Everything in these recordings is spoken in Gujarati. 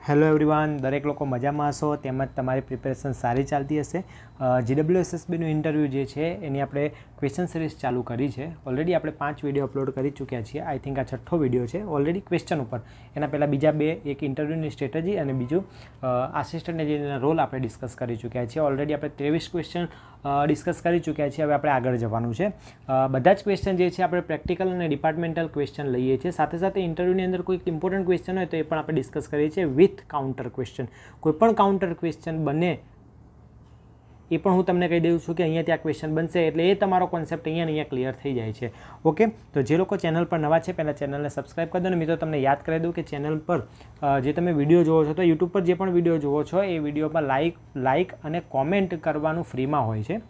હેલો એવરીવન, દરેક લોકો મજામાં હશો તેમજ તમારી પ્રિપેરેશન સારી ચાલતી હશે. GWSSBનું ઇન્ટરવ્યૂ જે છે એની આપણે ક્વેશ્ચન સિરીઝ ચાલુ કરી છે. ઓલરેડી આપણે 5 વિડીયો અપલોડ કરી ચૂક્યા છીએ. આઈ થિંક આ 6થો વિડીયો છે ઓલરેડી ક્વેશ્ચન ઉપર. એના પહેલાં બીજા 2, એક ઇન્ટરવ્યૂની સ્ટ્રેટેજી અને બીજું આસિસ્ટન્ટ એન્જિનિયરના રોલ આપણે ડિસ્કસ કરી ચૂક્યા છીએ. ઓલરેડી આપણે 23 ક્વેશ્ચન ડિસ્કસ કરી ચૂક્યા છીએ. હવે આપણે આગળ જવાનું છે. બધા જ ક્વેશ્ચન જે છે આપણે પ્રેક્ટિકલ અને ડિપાર્ટમેન્ટલ ક્વેશ્ચન લઈએ છીએ. સાથે સાથે ઇન્ટરવ્યૂની અંદર કોઈ ઇમ્પોર્ટન્ટ ક્વેશ્ચન હોય તો એ પણ આપણે ડિસ્કસ કરીએ છીએ વિથ કાઉન્ટર ક્વેશ્ચન. કોઈ પણ કાઉન્ટર ક્વેશ્ચન બને એ પણ હું તમને કહી દઉં છું કે અહીંયા ત્યાં ક્વેશ્ચન બનશે, એટલે એ તમારો કોન્સેપ્ટ અહીંયા ક્લિયર થઈ જાય છે. ઓકે, તો જે લોકો ચેનલ પર નવા છે પહેલાં ચેનલને સબસ્ક્રાઈબ કરી દો. અને મિત્રો તમને યાદ કરી દઉં કે ચેનલ પર જે તમે વિડીયો જોવો છો તો યુટ્યુબ પર જે પણ વિડીયો જોવો છો એ વિડીયોમાં લાઇક અને કોમેન્ટ કરવાનું ફ્રીમાં હોય છે.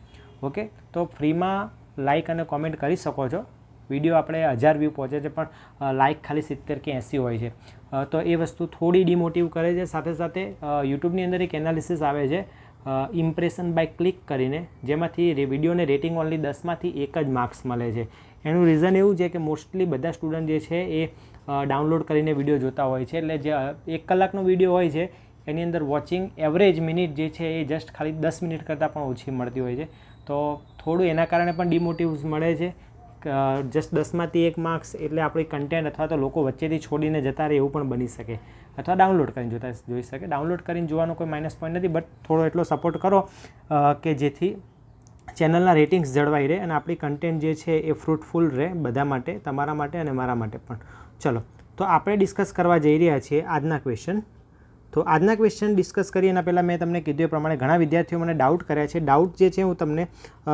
ઓકે, તો ફ્રીમાં લાઇક અને કોમેન્ટ કરી શકો છો. વિડીયો આપણે 1000 વ્યૂ પહોંચે છે પણ લાઇક ખાલી 70 કે 80 હોય છે. તો એ વસ્તુ થોડી ડિમોટિવ કરે છે. સાથે સાથે યુટ્યુબની અંદર એક એનાલિસિસ આવે છે ઇમ્પ્રેશન બાય ક્લિક કરીને, જેમાંથી વિડીયોને રેટિંગ ઓનલી 10માંથી 1 જ માર્ક્સ મળે છે. એનું રીઝન એવું છે કે મોસ્ટલી બધા સ્ટુડન્ટ જે છે એ ડાઉનલોડ કરીને વિડીયો જોતા હોય છે. એટલે જે 1 કલાકનો વિડીયો હોય છે એની અંદર વોચિંગ એવરેજ મિનિટ જે છે એ જસ્ટ ખાલી 10 મિનિટ કરતાં પણ ઓછી મળતી હોય છે. તો થોડું એના કારણે પણ ડિમોટિવ્સ મળે છે. જસ્ટ 10માંથી 1 માર્ક્સ એટલે આપણી કન્ટેન્ટ અથવા તો લોકો વચ્ચેથી છોડીને જતા રહે એવું પણ બની શકે, અથવા ડાઉનલોડ કરીને જોઈ શકે. ડાઉનલોડ કરીને જોવાનો કોઈ માઇનસ પોઈન્ટ નથી, બટ થોડો એટલો સપોર્ટ કરો કે જેથી ચેનલના રેટિંગ્સ જળવાઈ રહે અને આપણી કન્ટેન્ટ જે છે એ ફ્રૂટફુલ રહે બધા માટે, તમારા માટે અને મારા માટે પણ. ચલો, તો આપણે ડિસ્કસ કરવા જઈ રહ્યા છીએ આજના ક્વેશ્ચન. તો આજના ક્વેશ્ચન ડિસ્કસ કરીએ એના પહેલાં મેં તમને કીધું એ પ્રમાણે ઘણા વિદ્યાર્થીઓ મને ડાઉટ કર્યા છે. ડાઉટ જે છે હું તમને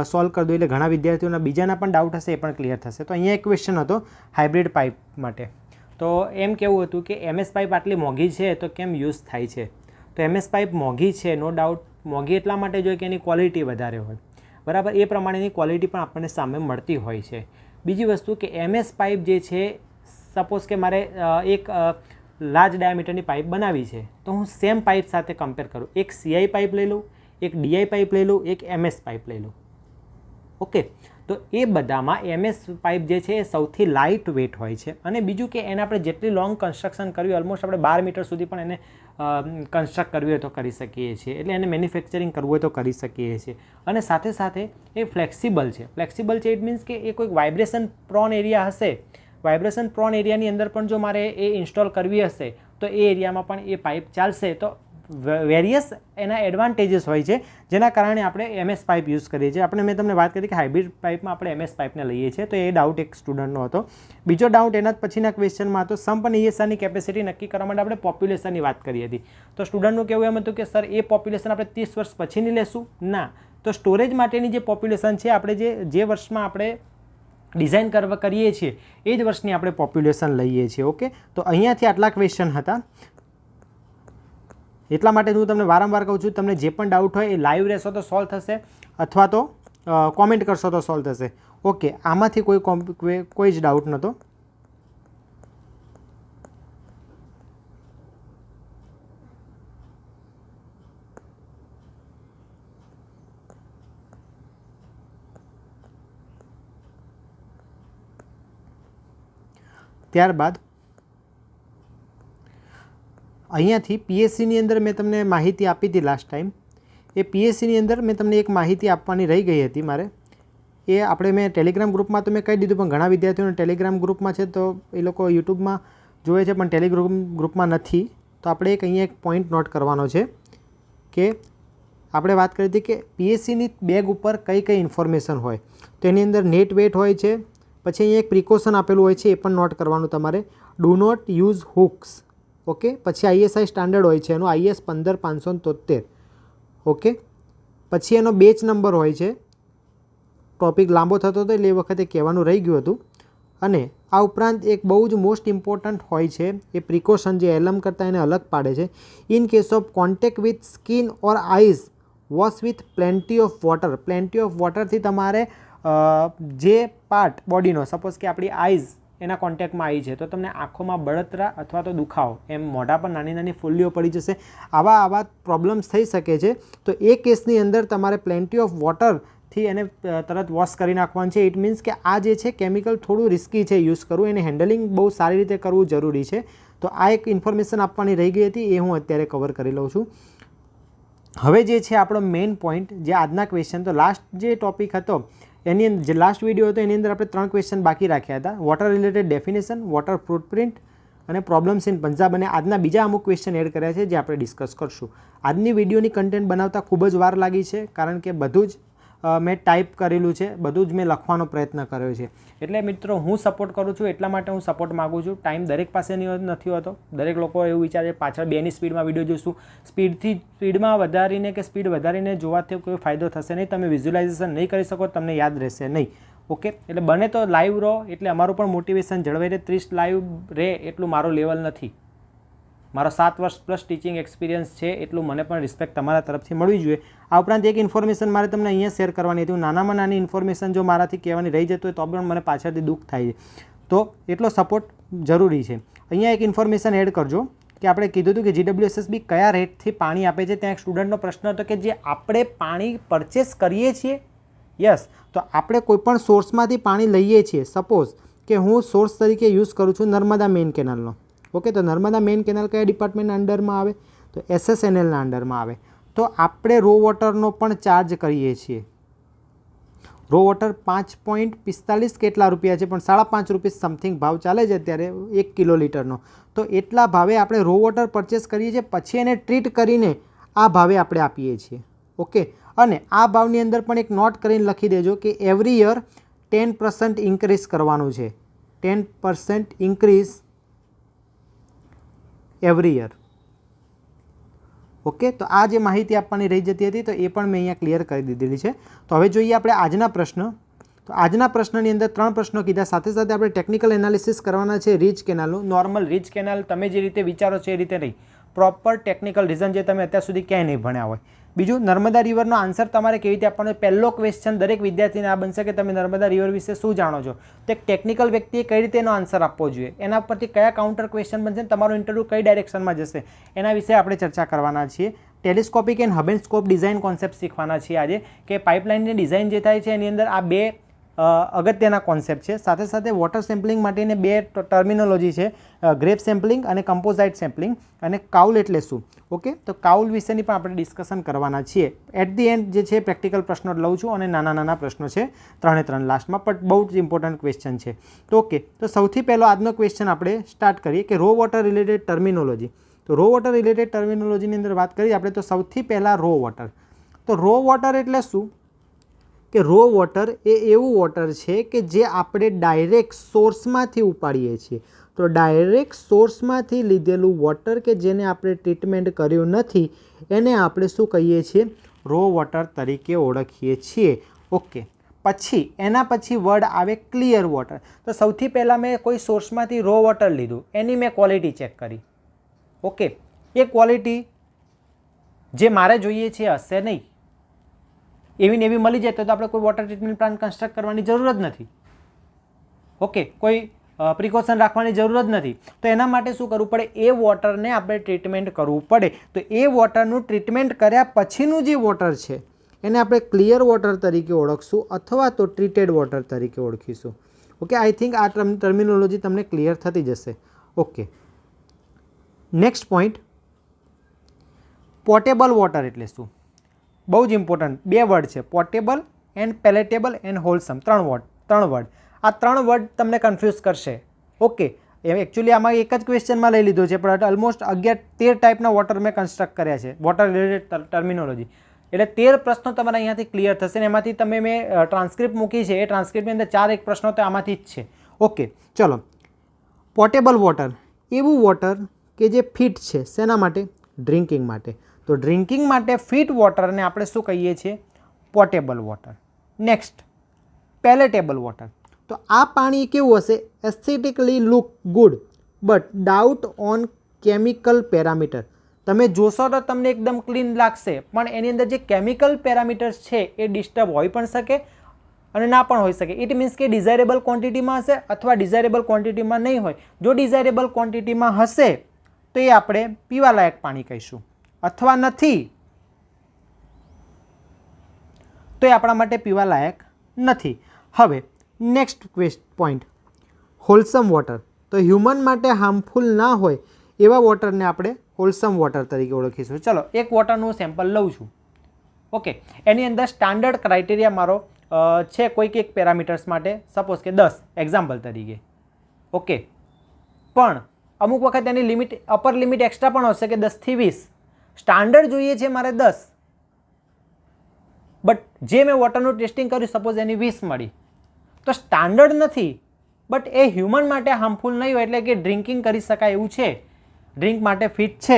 સોલ્વ કરી દઉં એટલે ઘણા વિદ્યાર્થીઓના બીજાના પણ ડાઉટ હશે એ પણ ક્લિયર થશે. તો અહીંયા એક ક્વેશ્ચન હતો હાઇબ્રિડ પાઇપ માટે. તો એમ કેવું હતું કે MS પાઇપ આટલી મોંઘી છે તો કેમ યુઝ થાય છે? તો MS પાઇપ મોંઘી છે, નો ડાઉટ મોંઘી એટલા માટે જોઈએ કે એની ક્વોલિટી વધારે હોય, બરાબર. એ પ્રમાણેની ક્વોલિટી પણ આપણને સામે મળતી હોય છે. બીજી વસ્તુ કે MS પાઇપ જે છે, સપોઝ કે મારે એક લાર્જ ડાયામીટરની પાઇપ બનાવી છે તો હું સેમ પાઇપ સાથે કમ્પેર કરું. એક CI પાઇપ લઈ લઉં, એક DI પાઇપ લઈ લઉં, એક MS પાઇપ લઈ લઉં. ઓકે, તો એ બધામાં MS પાઇપ જે છે એ સૌથી લાઇટ વેટ હોય છે. અને બીજું કે એને આપણે જેટલી લોંગ કન્સ્ટ્રક્શન કરવી, ઓલમોસ્ટ આપણે 12 મીટર સુધી પણ એને કન્સ્ટ્રક્ટ કરવી હોય તો કરી શકીએ છીએ. એટલે એને મેન્યુફેક્ચરિંગ કરવું હોય તો કરી શકીએ છીએ. અને સાથે સાથે એ ફ્લેક્સિબલ છે. ફ્લેક્સિબલ છે ઇટ મીન્સ કે એ કોઈક વાઇબ્રેશન પ્રોન એરિયા હશે, વાઇબ્રેશન પ્રોન એરિયાની અંદર પણ જો મારે એ ઇન્સ્ટોલ કરવી હશે તો એ એરિયામાં પણ એ પાઇપ ચાલશે. તો વેરિયસ એના એડવાન્ટેજીસ હોય છે જેના કારણે આપણે MS પાઇપ યુઝ કરીએ છીએ. મેં તમને વાત કરી કે હાઇબ્રિડ પાઇપમાં આપણે MS પાઇપને લઈએ છીએ. તો એ ડાઉટ એક સ્ટુડન્ટનો હતો. બીજો ડાઉટ એના પછીના ક્વેશ્ચનમાં હતો સમ્પ અને ESRની કેપેસિટી નક્કી કરવા માટે આપણે પોપ્યુલેશનની વાત કરી હતી. તો સ્ટુડન્ટનું કહેવું એમ હતું કે સર એ પોપ્યુલેશન આપણે 30 વર્ષ પછીની લેશું. ના, તો સ્ટોરેજ માટેની જે પોપ્યુલેશન છે આપણે જે વર્ષમાં આપણે ડિઝાઇન કરીએ છીએ એ જ વર્ષની આપણે પોપ્યુલેશન લઈએ છીએ. ઓકે, તો અહીંયાથી આટલા ક્વેશ્ચન હતા. એટલા માટે હું તમને વારંવાર કહું છું, તમને જે પણ ડાઉટ હોય એ લાઈવ રહેશો તો સોલ્વ થશે અથવા તો કોમેન્ટ કરશો તો સોલ્વ થશે. ઓકે, આમાંથી કોઈ જ ડાઉટ નહોતો. ત્યારબાદ અહીંયાથી PSCની અંદર મેં તમને માહિતી આપી હતી લાસ્ટ ટાઈમ. એ PSCની અંદર મેં તમને એક માહિતી આપવાની રહી ગઈ હતી મારે. એ મેં ટેલિગ્રામ ગ્રુપમાં તો મેં કહી દીધું, પણ ઘણા વિદ્યાર્થીઓને ટેલિગ્રામ ગ્રુપમાં છે તો એ લોકો યુટ્યુબમાં જોવે છે પણ ટેલિગ્રામ ગ્રુપમાં નથી. તો આપણે અહીંયા એક પોઈન્ટ નોટ કરવાનો છે કે આપણે વાત કરી હતી કે PSCની બેગ ઉપર કઈ કઈ ઇન્ફોર્મેશન હોય. તો એની અંદર નેટ વેટ હોય છે. પછી અહીંયા એક પ્રિકોશન આપેલું હોય છે, એ પણ નોટ કરવાનું તમારે. Do not use hooks. Okay, પછી ISI સ્ટાન્ડર્ડ હોય છે એનું IS 15573. ઓકે, પછી એનો બેચ નંબર હોય છે. ટોપિક લાંબો થતો હતો એટલે એ વખતે કહેવાનું રહી ગયું હતું. અને આ ઉપરાંત એક બહુ જ મોસ્ટ ઇમ્પોર્ટન્ટ હોય છે એ પ્રિકોશન જે એલમ કરતાં એને અલગ પાડે છે. In case of contact with skin or eyes wash with plenty of water. Plenty of વોટરથી તમારે જે પાર્ટ બોડીનો, સપોઝ કે આપણી આઈઝ એના કોન્ટેક્ટમાં આવી છે તો તમને આંખોમાં બળતરા અથવા તો દુખાવો, એમ મોઢા પર નાની નાની ફૂલ્લીઓ પડી જશે, આવા પ્રોબ્લેમ્સ થઈ શકે છે. તો એ કેસની અંદર તમારે પ્લેન્ટી ઓફ વોટર હાથથી એને તરત વોશ કરી નાખવાનું છે. ઇટ મીન્સ કે આ જે છે કેમિકલ થોડું રિસ્કી છે યુઝ કરવું, એને હેન્ડલિંગ બહુ સારી રીતે કરવું જરૂરી છે. તો આ એક ઇન્ફોર્મેશન આપવાની રહી ગઈ હતી, એ હું અત્યારે કવર કરી લઉં છું. હવે જે છે આપણો મેઇન પોઈન્ટ, જે આજના ક્વેશ્ચન, તો લાસ્ટ જે ટોપિક હતો એની જે લાસ્ટ વિડીયો હતો એની અંદર આપણે 3 ક્વેશ્ચન બાકી રાખ્યા હતા. Water related definition, water footprint અને પ્રોબ્લેમ્સ ઇન પંજાબ, અને આજના બીજા અમુક ક્વેશ્ચન એડ કર્યા છે જે આપણે ડિસ્કસ કરશું. આજની વિડીયોની કન્ટેન્ટ બનાવતા ખૂબ જ વાર લાગી છે, કારણ કે બધું જ મેં ટાઈપ કરેલું છે, બધું જ મેં લખવાનો પ્રયત્ન કર્યો છે. એટલે મિત્રો હું સપોર્ટ કરું છું, એટલા માટે હું સપોર્ટ માગું છું. ટાઈમ દરેક પાસે નથી હોતો. દરેક લોકો એવું વિચારે પાછળ 2ની સ્પીડમાં વિડીયો જોઈશું. સ્પીડમાં વધારીને કે સ્પીડ વધારીને જોવાથી કોઈ ફાયદો થશે નહીં. તમે વિઝ્યુલાઇઝેશન નહીં કરી શકો, તમને યાદ રહેશે નહીં. ઓકે, એટલે બને તો લાઈવ રહો, એટલે અમારું પણ મોટિવેશન જળવાઈ રહે. 30 લાઈવ રહે એટલું મારો લેવલ નથી. મારો 7 વર્ષ પ્લસ ટીચિંગ એક્સપિરિયન્સ છે, એટલું મને પણ રિસ્પેક્ટ તમારા તરફથી મળવી જોઈએ. આ ઉપરાંત એક ઇન્ફોર્મેશન મારે તમને અહીંયા શેર કરવાની હતી. નાનામાં નાની ઇન્ફોર્મેશન જો મારાથી કહેવાની રહી જતું હોય તો પણ મને પાછળથી દુઃખ થાય છે. તો એટલો સપોર્ટ જરૂરી છે. અહીંયા એક ઇન્ફોર્મેશન એડ કરજો કે આપણે કીધું હતું કે GWSSB કયા રેટથી પાણી આપે છે. ત્યાં એક સ્ટુડન્ટનો પ્રશ્ન હતો કે જે આપણે પાણી પરચેસ કરીએ છીએ, યસ, તો આપણે કોઈપણ સોર્સમાંથી પાણી લઈએ છીએ. સપોઝ કે હું સોર્સ તરીકે યુઝ કરું છું નર્મદા મેઇન કેનાલનો. ઓકે, તો નર્મદા મેઇન કેનાલ કયા ડિપાર્ટમેન્ટના અંડરમાં આવે? તો SSNLના અંડરમાં આવે. તો આપણે રો વોટરનો પણ ચાર્જ કરીએ છીએ. રો વોટર 5.45 કેટલા રૂપિયા છે, પણ 5.5 રૂપિયા સમથિંગ ભાવ ચાલે છે અત્યારે 1 કિલો લીટરનો. તો એટલા ભાવે આપણે રો વોટર પરચેસ કરીએ છીએ, પછી એને ટ્રીટ કરીને આ ભાવે આપણે આપીએ છીએ. ઓકે, અને આ ભાવની અંદર પણ એક નોટ કરીને લખી દેજો કે એવરી યર 10% ઇન્ક્રીઝ કરવાનું છે. 10% ઇન્ક્રીઝ એવરી યર. ઓકે, તો આ જે માહિતી આપવાની રહી જતી હતી તો એ પણ મેં અહીંયા ક્લિયર કરી દીધેલી છે. તો હવે જોઈએ આપણે આજના પ્રશ્ન. તો આજના પ્રશ્નની અંદર 3 પ્રશ્નો કીધા, સાથે સાથે આપણે ટેકનિકલ એનાલિસિસ કરવાના છે રીચ કેનાલનું. નોર્મલ રીચ કેનાલ તમે જે રીતે વિચારો છો એ રીતે નહીં, પ્રોપર ટેકનિકલ રીઝન જે તમે અત્યાર સુધી ક્યાંય નહીં ભણ્યા હોય. બીજું, નર્મદા રિવરનો આન્સર તમારે કેવી રીતે આપવાનો? પહેલો ક્વેશ્ચન દરેક વિદ્યાર્થીને આ બનશે કે તમે નર્મદા રિવર વિશે શું જાણો છો. તો એક ટેકનિકલ વ્યક્તિએ કઈ રીતે એનો આન્સર આપવો જોઈએ, એના પરથી કયા કાઉન્ટર ક્વેશ્ચન બનશે, તમારો ઇન્ટરવ્યૂ કઈ ડાયરેક્શનમાં જશે, એના વિશે આપણે ચર્ચા કરવાના છીએ. Telescopic and hub and scope design concept શીખવાના છીએ આજે, કે પાઇપલાઇનની ડિઝાઇન જે થાય છે એની અંદર આ 2 અગત્યના કોન્સેપ્ટ છે. સાથે સાથે વોટર સેમ્પલિંગ માટેની 2 ટર્મિનોલોજી છે, ગ્રેપ સેમ્પલિંગ અને કમ્પોઝાઇટ સેમ્પલિંગ, અને કાઉલ એટલે શું. ઓકે, તો કાઉલ વિશેની પણ આપણે ડિસ્કશન કરવાના છીએ. એટ ધી એન્ડ જે છે પ્રેક્ટિકલ પ્રશ્નો લઉં છું, અને નાના નાના પ્રશ્નો છે 3 લાસ્ટમાં, પણ બહુ જ ઇમ્પોર્ટન્ટ ક્વેશ્ચન છે. તો ઓકે, તો સૌથી પહેલો આજનો ક્વેશ્ચન આપણે સ્ટાર્ટ કરીએ કે રો વોટર રિલેટેડ ટર્મિનોલોજી. તો રો વોટર રિલેટેડ ટર્મિનોલોજીની અંદર વાત કરીએ આપણે તો સૌથી પહેલાં રો વોટર. તો રો વોટર એટલે શું? કે રો વોટર એ એવું વોટર છે કે જે આપણે ડાયરેક્ટ સોર્સમાંથી ઉપાડીએ છીએ. તો ડાયરેક્ટ સોર્સમાંથી લીધેલું વોટર કે જેને આપણે ટ્રીટમેન્ટ કર્યું નથી, એને આપણે શું કહીએ છીએ? રો વોટર તરીકે ઓળખીએ છીએ. ઓકે, પછી એના પછી વર્ડ આવે ક્લિયર વોટર. તો સૌથી પહેલાં મેં કોઈ સોર્સમાંથી રો વોટર લીધું, એની મેં ક્વોલિટી ચેક કરી. ઓકે, એ ક્વોલિટી જે મારે જોઈએ છે હશે નહીં, એવી ને એવી મળી જાય તો આપણે કોઈ વોટર ટ્રીટમેન્ટ પ્લાન્ટ કન્સ્ટ્રક્ટ કરવાની જરૂર જ નથી. ઓકે, કોઈ પ્રિકોશન રાખવાની જરૂર જ નથી. તો એના માટે શું કરવું પડે? એ વોટરને આપણે ટ્રીટમેન્ટ કરવું પડે. તો એ વોટરનું ટ્રીટમેન્ટ કર્યા પછીનું જે વોટર છે એને આપણે ક્લિયર વોટર તરીકે ઓળખશું, અથવા તો ટ્રીટેડ વોટર તરીકે ઓળખીશું. ઓકે, આઈ થિંક આ ટર્મિનોલોજી તમને ક્લિયર થતી જશે. Okay, next point, portable water એટલે શું? બહુ જ ઇમ્પોર્ટન્ટ 2 વર્ડ છે, portable and પેલેટેબલ and wholesome. 3 word. આ 3 વર્ડ તમને કન્ફ્યુઝ કરશે. ઓકે, એકચ્યુઅલી આમાં એક જ ક્વેશ્ચનમાં લઈ લીધો છે, પણ ઓલમોસ્ટ 11-13 ટાઈપના વોટર મેં કન્સ્ટ્રક્ટ કર્યા છે, વોટર રિલેટેડ ટર્મિનોલોજી. એટલે 13 પ્રશ્નો તમારા અહીંયાથી ક્લિયર થશે, ને એમાંથી તમે મેં ટ્રાન્સક્રિપ્ટ મૂકી છે, એ ટ્રાન્સક્રિપ્ટની અંદર 4 પ્રશ્નો તો આમાંથી જ છે. ઓકે, ચલો. પોર્ટેબલ વોટર એવું વોટર કે જે ફિટ છે શેના માટે? ડ્રિંકિંગ માટે. તો ડ્રિંકિંગ માટે ફિટ વોટરને આપણે શું કહીએ છીએ? Portable water. Next, palatable water. તો આ પાણી કેવું હશે? Aesthetically look good but doubt on chemical parameter. તમે જોશો તો તમને એકદમ ક્લીન લાગશે, પણ એની અંદર જે કેમિકલ પેરામીટર્સ છે એ ડિસ્ટર્બ હોઈ પણ શકે અને ના પણ હોઈ શકે. ઇટ મીન્સ કે ડિઝાયરેબલ ક્વોન્ટિટીમાં હશે અથવા ડિઝાયરેબલ ક્વોન્ટિટીમાં નહીં હોય. જો ડિઝાયરેબલ ક્વોન્ટિટીમાં હશે તો એ આપણે પીવાલાયક પાણી કહીશું, અથવા નથી તો એ આપણા માટે પીવા લાયક નથી. હવે નેક્સ્ટ પોઈન્ટ, હોલસમ વોટર. તો હ્યુમન માટે હાર્મફુલ ના હોય એવા વોટરને આપણે હોલસમ વોટર તરીકે ઓળખીશું. ચલો એક વોટરનું સેમ્પલ લઉં છું. ઓકે, એની અંદર સ્ટાન્ડર્ડ ક્રાઇટેરિયા મારો છે કોઈક એક પેરામીટર્સ માટે, સપોઝ કે 10 એક્ઝામ્પલ તરીકે. ઓકે, પણ અમુક વખત એની લિમિટ, અપર લિમિટ એક્સ્ટ્રા પણ હશે કે 10 થી 20. સ્ટાન્ડર્ડ જોઈએ છે મારે 10, બટ જે મેં વોટરનું ટેસ્ટિંગ કર્યું સપોઝ એની 20 મળી, તો સ્ટાન્ડર્ડ નથી, બટ એ હ્યુમન માટે હાર્મફુલ નહીં હોય, એટલે કે ડ્રિંકિંગ કરી શકાય એવું છે, ડ્રિંક માટે ફિટ છે,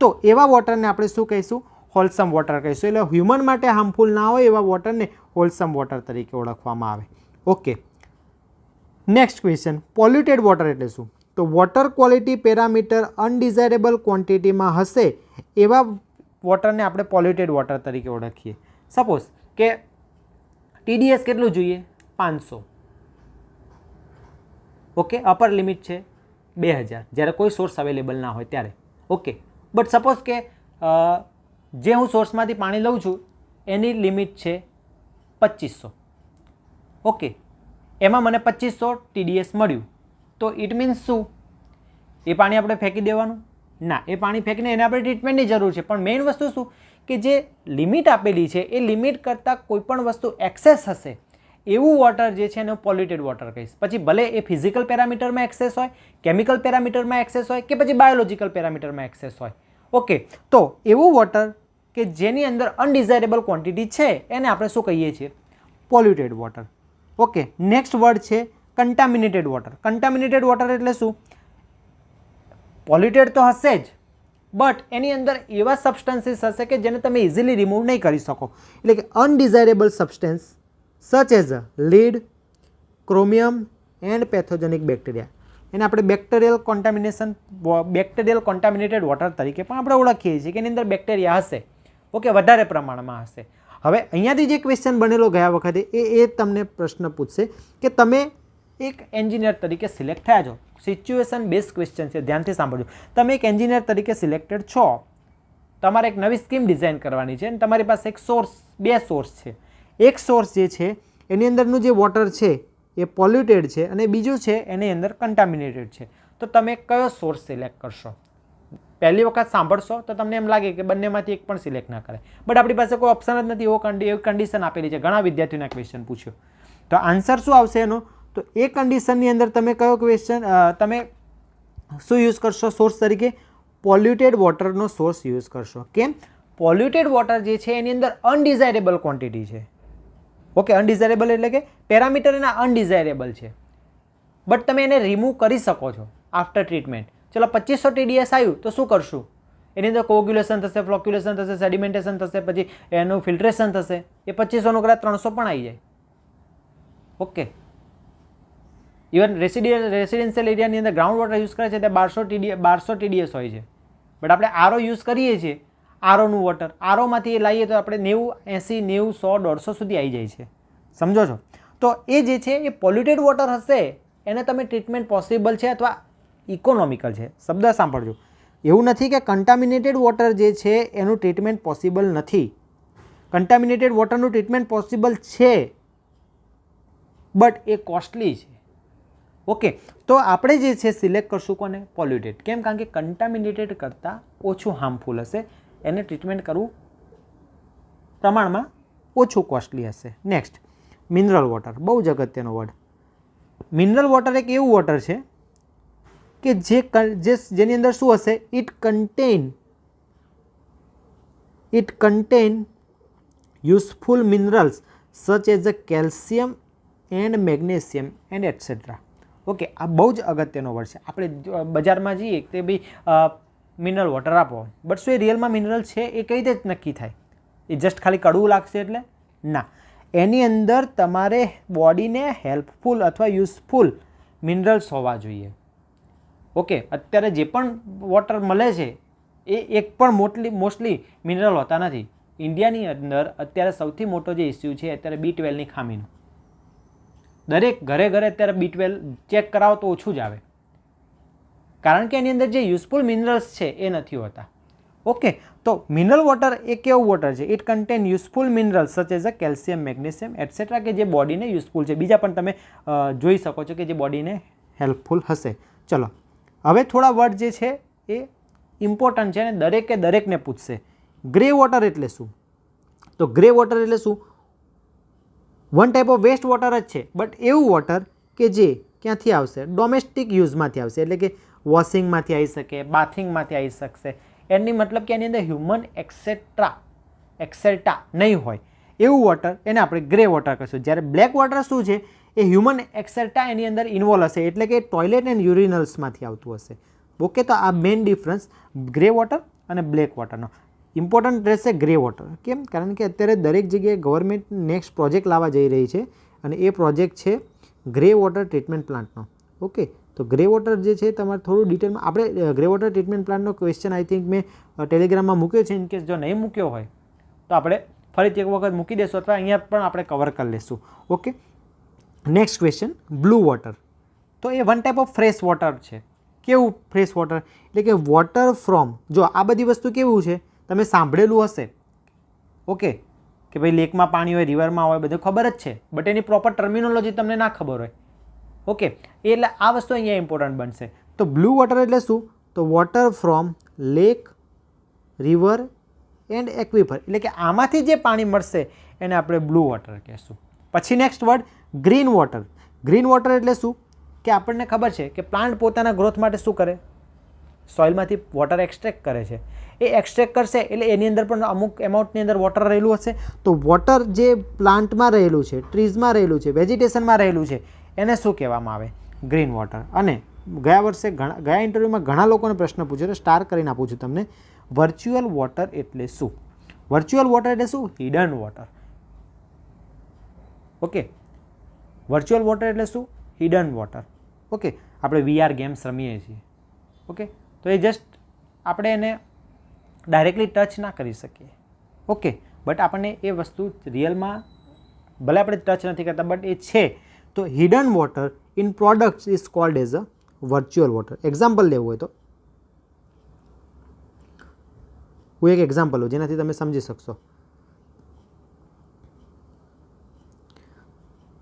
તો એવા વોટરને આપણે શું કહીશું? હોલસમ વોટર કહીશું. એટલે હ્યુમન માટે હાર્મફુલ ના હોય એવા વોટરને હોલસમ વોટર તરીકે ઓળખવામાં આવે. Okay, next question, polluted water એટલે શું? તો વોટર ક્વોલિટી પેરામીટર અનડિઝાયરેબલ ક્વોન્ટિટીમાં હશે એવા વોટરને આપણે પોલ્યુટેડ વોટર તરીકે ઓળખીએ. સપોઝ કે TDS કેટલું જોઈએ? 500. ઓકે, અપર લિમિટ છે 2000, જ્યારે કોઈ સોર્સ અવેલેબલ ના હોય ત્યારે. ઓકે, બટ સપોઝ કે જે હું સોર્સમાંથી પાણી લઉં છું એની લિમિટ છે 2500. ઓકે, એમાં મને 2500 TDS મળ્યું, તો ઇટ મીન્સ શું? એ પાણી આપણે ફેંકી દેવાનું? ના, એ પાણી ફેંકીને એને આપણે ટ્રીટમેન્ટની જરૂર છે. પણ મેઇન વસ્તુ શું કે જે લિમિટ આપેલી છે એ લિમિટ કરતાં કોઈ પણ વસ્તુ એક્સેસ હશે એવું વોટર જે છે એને પોલ્યુટેડ વોટર કહીશ. પછી ભલે એ ફિઝિકલ પેરામીટરમાં એક્સેસ હોય, કેમિકલ પેરામીટરમાં એક્સેસ હોય, કે પછી બાયોલોજિકલ પેરામીટરમાં એક્સેસ હોય. ઓકે, તો એવું વોટર કે જેની અંદર અનડિઝાયરેબલ ક્વોન્ટિટી છે એને આપણે શું કહીએ છીએ? Polluted water. Okay, next word છે કન્ટામિનેટેડ વોટર. કન્ટામિનેટેડ વોટર એટલે શું? પોલ્યુટેડ તો હશે જ, બટ એની અંદર એવા સબસ્ટન્સીસ હશે કે જેને તમે ઇઝીલી રિમૂવ નહીં કરી શકો. એટલે કે undesirable substance such as lead, chromium and pathogenic bacteria. એને આપણે બેક્ટેરિયલ કોન્ટામિનેટેડ વોટર તરીકે પણ આપણે ઓળખીએ છીએ કે એની અંદર બેક્ટેરિયા હશે. ઓકે, વધારે પ્રમાણમાં હશે. હવે અહીંયાથી જે ક્વેશ્ચન બનેલો ગયા વખતે એ તમને પ્રશ્ન પૂછશે કે તમે એક એન્જિનિયર તરીકે સિલેક્ટ થયા છો. સિચ્યુએશન બેઝ ક્વેશ્ચન છે, ધ્યાનથી સાંભળજો. તમે એક એન્જિનિયર તરીકે સિલેક્ટેડ છો, તમારે એક નવી સ્કીમ ડિઝાઇન કરવાની છે અને તમારી પાસે એક સોર્સ, 2 સોર્સ છે. એક સોર્સ જે છે એની અંદરનું જે વોટર છે એ પોલ્યુટેડ છે અને બીજું છે એની અંદર કન્ટામિનેટેડ છે. તો તમે કયો સોર્સ સિલેક્ટ કરશો? પહેલી વખત સાંભળશો તો તમને એમ લાગે કે બંનેમાંથી એક પણ સિલેક્ટ ના કરે, બટ આપણી પાસે કોઈ ઓપ્શન જ નથી. એવી કન્ડિશન આપેલી છે. ઘણા વિદ્યાર્થીઓના ક્વેશ્ચન પૂછ્યો, તો આન્સર શું આવશે એનો? તો એ કન્ડિશનની અંદર તમે કયો ક્વેશ્ચન, તમે શું યુઝ કરશો સોર્સ તરીકે? પોલ્યુટેડ વોટરનો સોર્સ યુઝ કરશો. કેમ? પોલ્યુટેડ વોટર જે છે એની અંદર અનડિઝાયરેબલ ક્વોન્ટિટી છે. ઓકે, અનડિઝાયરેબલ એટલે કે પેરામીટર એના અનડિઝાયરેબલ છે, બટ તમે એને રિમૂવ કરી શકો છો આફ્ટર ટ્રીટમેન્ટ. ચલો 2500 TDS આવ્યું તો શું કરશું? એની અંદર કોગ્યુલેશન થશે, ફ્લોક્યુલેશન થશે, સેડિમેન્ટેશન થશે, પછી એનું ફિલ્ટ્રેશન થશે. એ 2500નું કદાચ 300 પણ આવી જાય. ઓકે, ઇવન રેસિડેન્શિયલ એરિયાની અંદર ગ્રાઉન્ડ વોટર યુઝ કરે છે ત્યાં 1200 TDS હોય છે, બટ આપણે આરો યુઝ કરીએ છીએ. આરોનું વોટર, આરોમાંથી એ લાવીએ તો આપણે 90, 80, 90, 100, 150 સુધી આવી જાય છે. સમજો છો? તો એ જે છે એ પોલ્યુટેડ વોટર હશે, એને તમે ટ્રીટમેન્ટ પોસિબલ છે અથવા ઇકોનોમિકલ છે. શબ્દ સાંભળજો, એવું નથી કે કન્ટામિનેટેડ વોટર જે છે એનું ટ્રીટમેન્ટ પોસિબલ નથી. કન્ટામિનેટેડ વોટરનું ટ્રીટમેન્ટ પોસિબલ છે, બટ એ કોસ્ટલી છે. ઓકે, તો આપણે જે છે સિલેક્ટ કરશું કોને? પોલ્યુટેડ. કેમ? કારણ કે કન્ટામિનેટેડ કરતાં ઓછું હાર્મફુલ હશે, એને ટ્રીટમેન્ટ કરવું પ્રમાણમાં ઓછું કોસ્ટલી હશે. Next, mineral water. બહુ જ અગત્યનો વર્ડ. મિનરલ વોટર એક એવું વોટર છે કે જેની અંદર શું હશે? It contain useful minerals such as calcium and magnesium and etcetera. Okay, આ બહુ જ અગત્યનો વર્ડ છે. આપણે બજારમાં જઈએ તે ભાઈ મિનરલ વોટર આપો, બટ શું એ રિયલમાં મિનરલ છે એ કઈ રીતે નક્કી થાય? એ જસ્ટ ખાલી કડવું લાગશે એટલે ના. એની અંદર તમારે બોડીને હેલ્પફુલ અથવા યુઝફુલ મિનરલ્સ હોવા જોઈએ. ઓકે, અત્યારે જે પણ વોટર મળે છે એ એક પણ મોસ્ટલી મિનરલ હોતા નથી. ઇન્ડિયાની અંદર અત્યારે સૌથી મોટો જે ઇસ્યુ છે અત્યારે B12ની ખામીનો. દરેક ઘરે અત્યારે B12 ચેક કરાવો તો ઓછું જ આવે, કારણ કે એની અંદર જે યુઝફુલ મિનરલ્સ છે એ નથી હોતા. ઓકે, તો મિનરલ વોટર એ કેવું વોટર છે? It contain useful minerals such as a calcium, magnesium etcetera, કે જે બોડીને યુઝફુલ છે. બીજા પણ તમે જોઈ શકો છો કે જે બોડીને હેલ્પફુલ હશે. ચલો હવે થોડા વર્ડ જે છે એ ઇમ્પોર્ટન્ટ છે અને દરેકને પૂછશે. ગ્રે વોટર એટલે શું? તો ગ્રે વોટર એટલે શું? One type of waste water જ છે, બટ એવું વોટર કે જે ક્યાંથી આવશે? ડોમેસ્ટિક યુઝમાંથી આવશે, એટલે કે વોશિંગમાંથી આવી શકે, બાથિંગમાંથી આવી શકશે. એની મતલબ કે એની અંદર હ્યુમન એક્સેટ્રા નહીં હોય એવું વોટર, એને આપણે ગ્રે વોટર કહીશું. જ્યારે બ્લેક વોટર શું છે? એ હ્યુમન એક્સેટ્રા એની અંદર ઇન્વોલ્વ હશે, એટલે કે ટોયલેટ એન્ડ યુરિનલ્સમાંથી આવતું હશે. ઓકે, તો આ મેઇન ડિફરન્સ ગ્રે વોટર અને બ્લેક વોટરનો. ઇમ્પોર્ટન્ટ રહેશે ગ્રે વોટર. કેમ? કારણ કે અત્યારે દરેક જગ્યાએ ગવર્મેન્ટ નેક્સ્ટ પ્રોજેક્ટ લાવવા જઈ રહી છે અને એ પ્રોજેક્ટ છે ગ્રે વોટર ટ્રીટમેન્ટ પ્લાન્ટનો. ઓકે, તો ગ્રે વોટર જે છે તમારે થોડું ડિટેલમાં આપણે ગ્રે વોટર ટ્રીટમેન્ટ પ્લાન્ટનો ક્વેશ્ચન આઈ થિંક મેં ટેલિગ્રામમાં મૂક્યો છે. ઇન કેસ જો નહીં મૂક્યો હોય તો આપણે ફરીથી એક વખત મૂકી દઈશું અથવા અહીંયા પણ આપણે કવર કરી લઈશું. Okay, next question, blue water. તો એ one type of fresh water છે. કેવું ફ્રેશ વોટર? એટલે કે વોટર ફ્રોમ, જો આ બધી વસ્તુ કેવું છે તમે સાંભળેલું હશે. ઓકે, કે ભાઈ લેકમાં પાણી હોય, રિવરમાં હોય, બધું ખબર જ છે, બટ એની પ્રોપર ટર્મિનોલોજી તમને ના ખબર હોય. ઓકે, એટલે આ વસ્તુ અહીંયા ઇમ્પોર્ટન્ટ બનશે. તો બ્લુ વોટર એટલે શું? તો water from lake, river and aquifer, એટલે કે આમાંથી જે પાણી મળશે એને આપણે બ્લુ વોટર કહેશું. પછી next word green water. Green water એટલે શું? કે આપણને ખબર છે કે પ્લાન્ટ પોતાના ગ્રોથ માટે શું કરે? સોઇલમાંથી વોટર એક્સટ્રેક્ટ કરે છે. એ એક્સટ્રેક્ટ કરશે એટલે એની અંદર પણ અમુક એમાઉન્ટની અંદર વોટર રહેલું હશે. તો વોટર જે પ્લાન્ટમાં રહેલું છે, ટ્રીઝમાં રહેલું છે, વેજીટેશનમાં રહેલું છે, એને શું કહેવામાં આવે? Green water. અને ગયા ઇન્ટરવ્યૂમાં ઘણા લોકોને પ્રશ્ન પૂછ્યો, સ્ટાર કરીને આપું છું તમને. વર્ચ્યુઅલ વોટર એટલે શું? વર્ચ્યુઅલ વોટર એટલે શું? Hidden water. Okay, virtual water એટલે શું? Hidden water. ઓકે, આપણે VR ગેમ્સ રમીએ છીએ. ઓકે, તો એ જસ્ટ આપણે એને ડાયરેક્ટલી ટચ ના કરી શકીએ. ઓકે, બટ આપણને એ વસ્તુ રિયલમાં ભલે આપણે ટચ નથી કરતા બટ એ છે. તો hidden water in products is called as a virtual water. Example લેવું હોય તો હું એક એક્ઝામ્પલ લઉં જેનાથી તમે સમજી શકશો.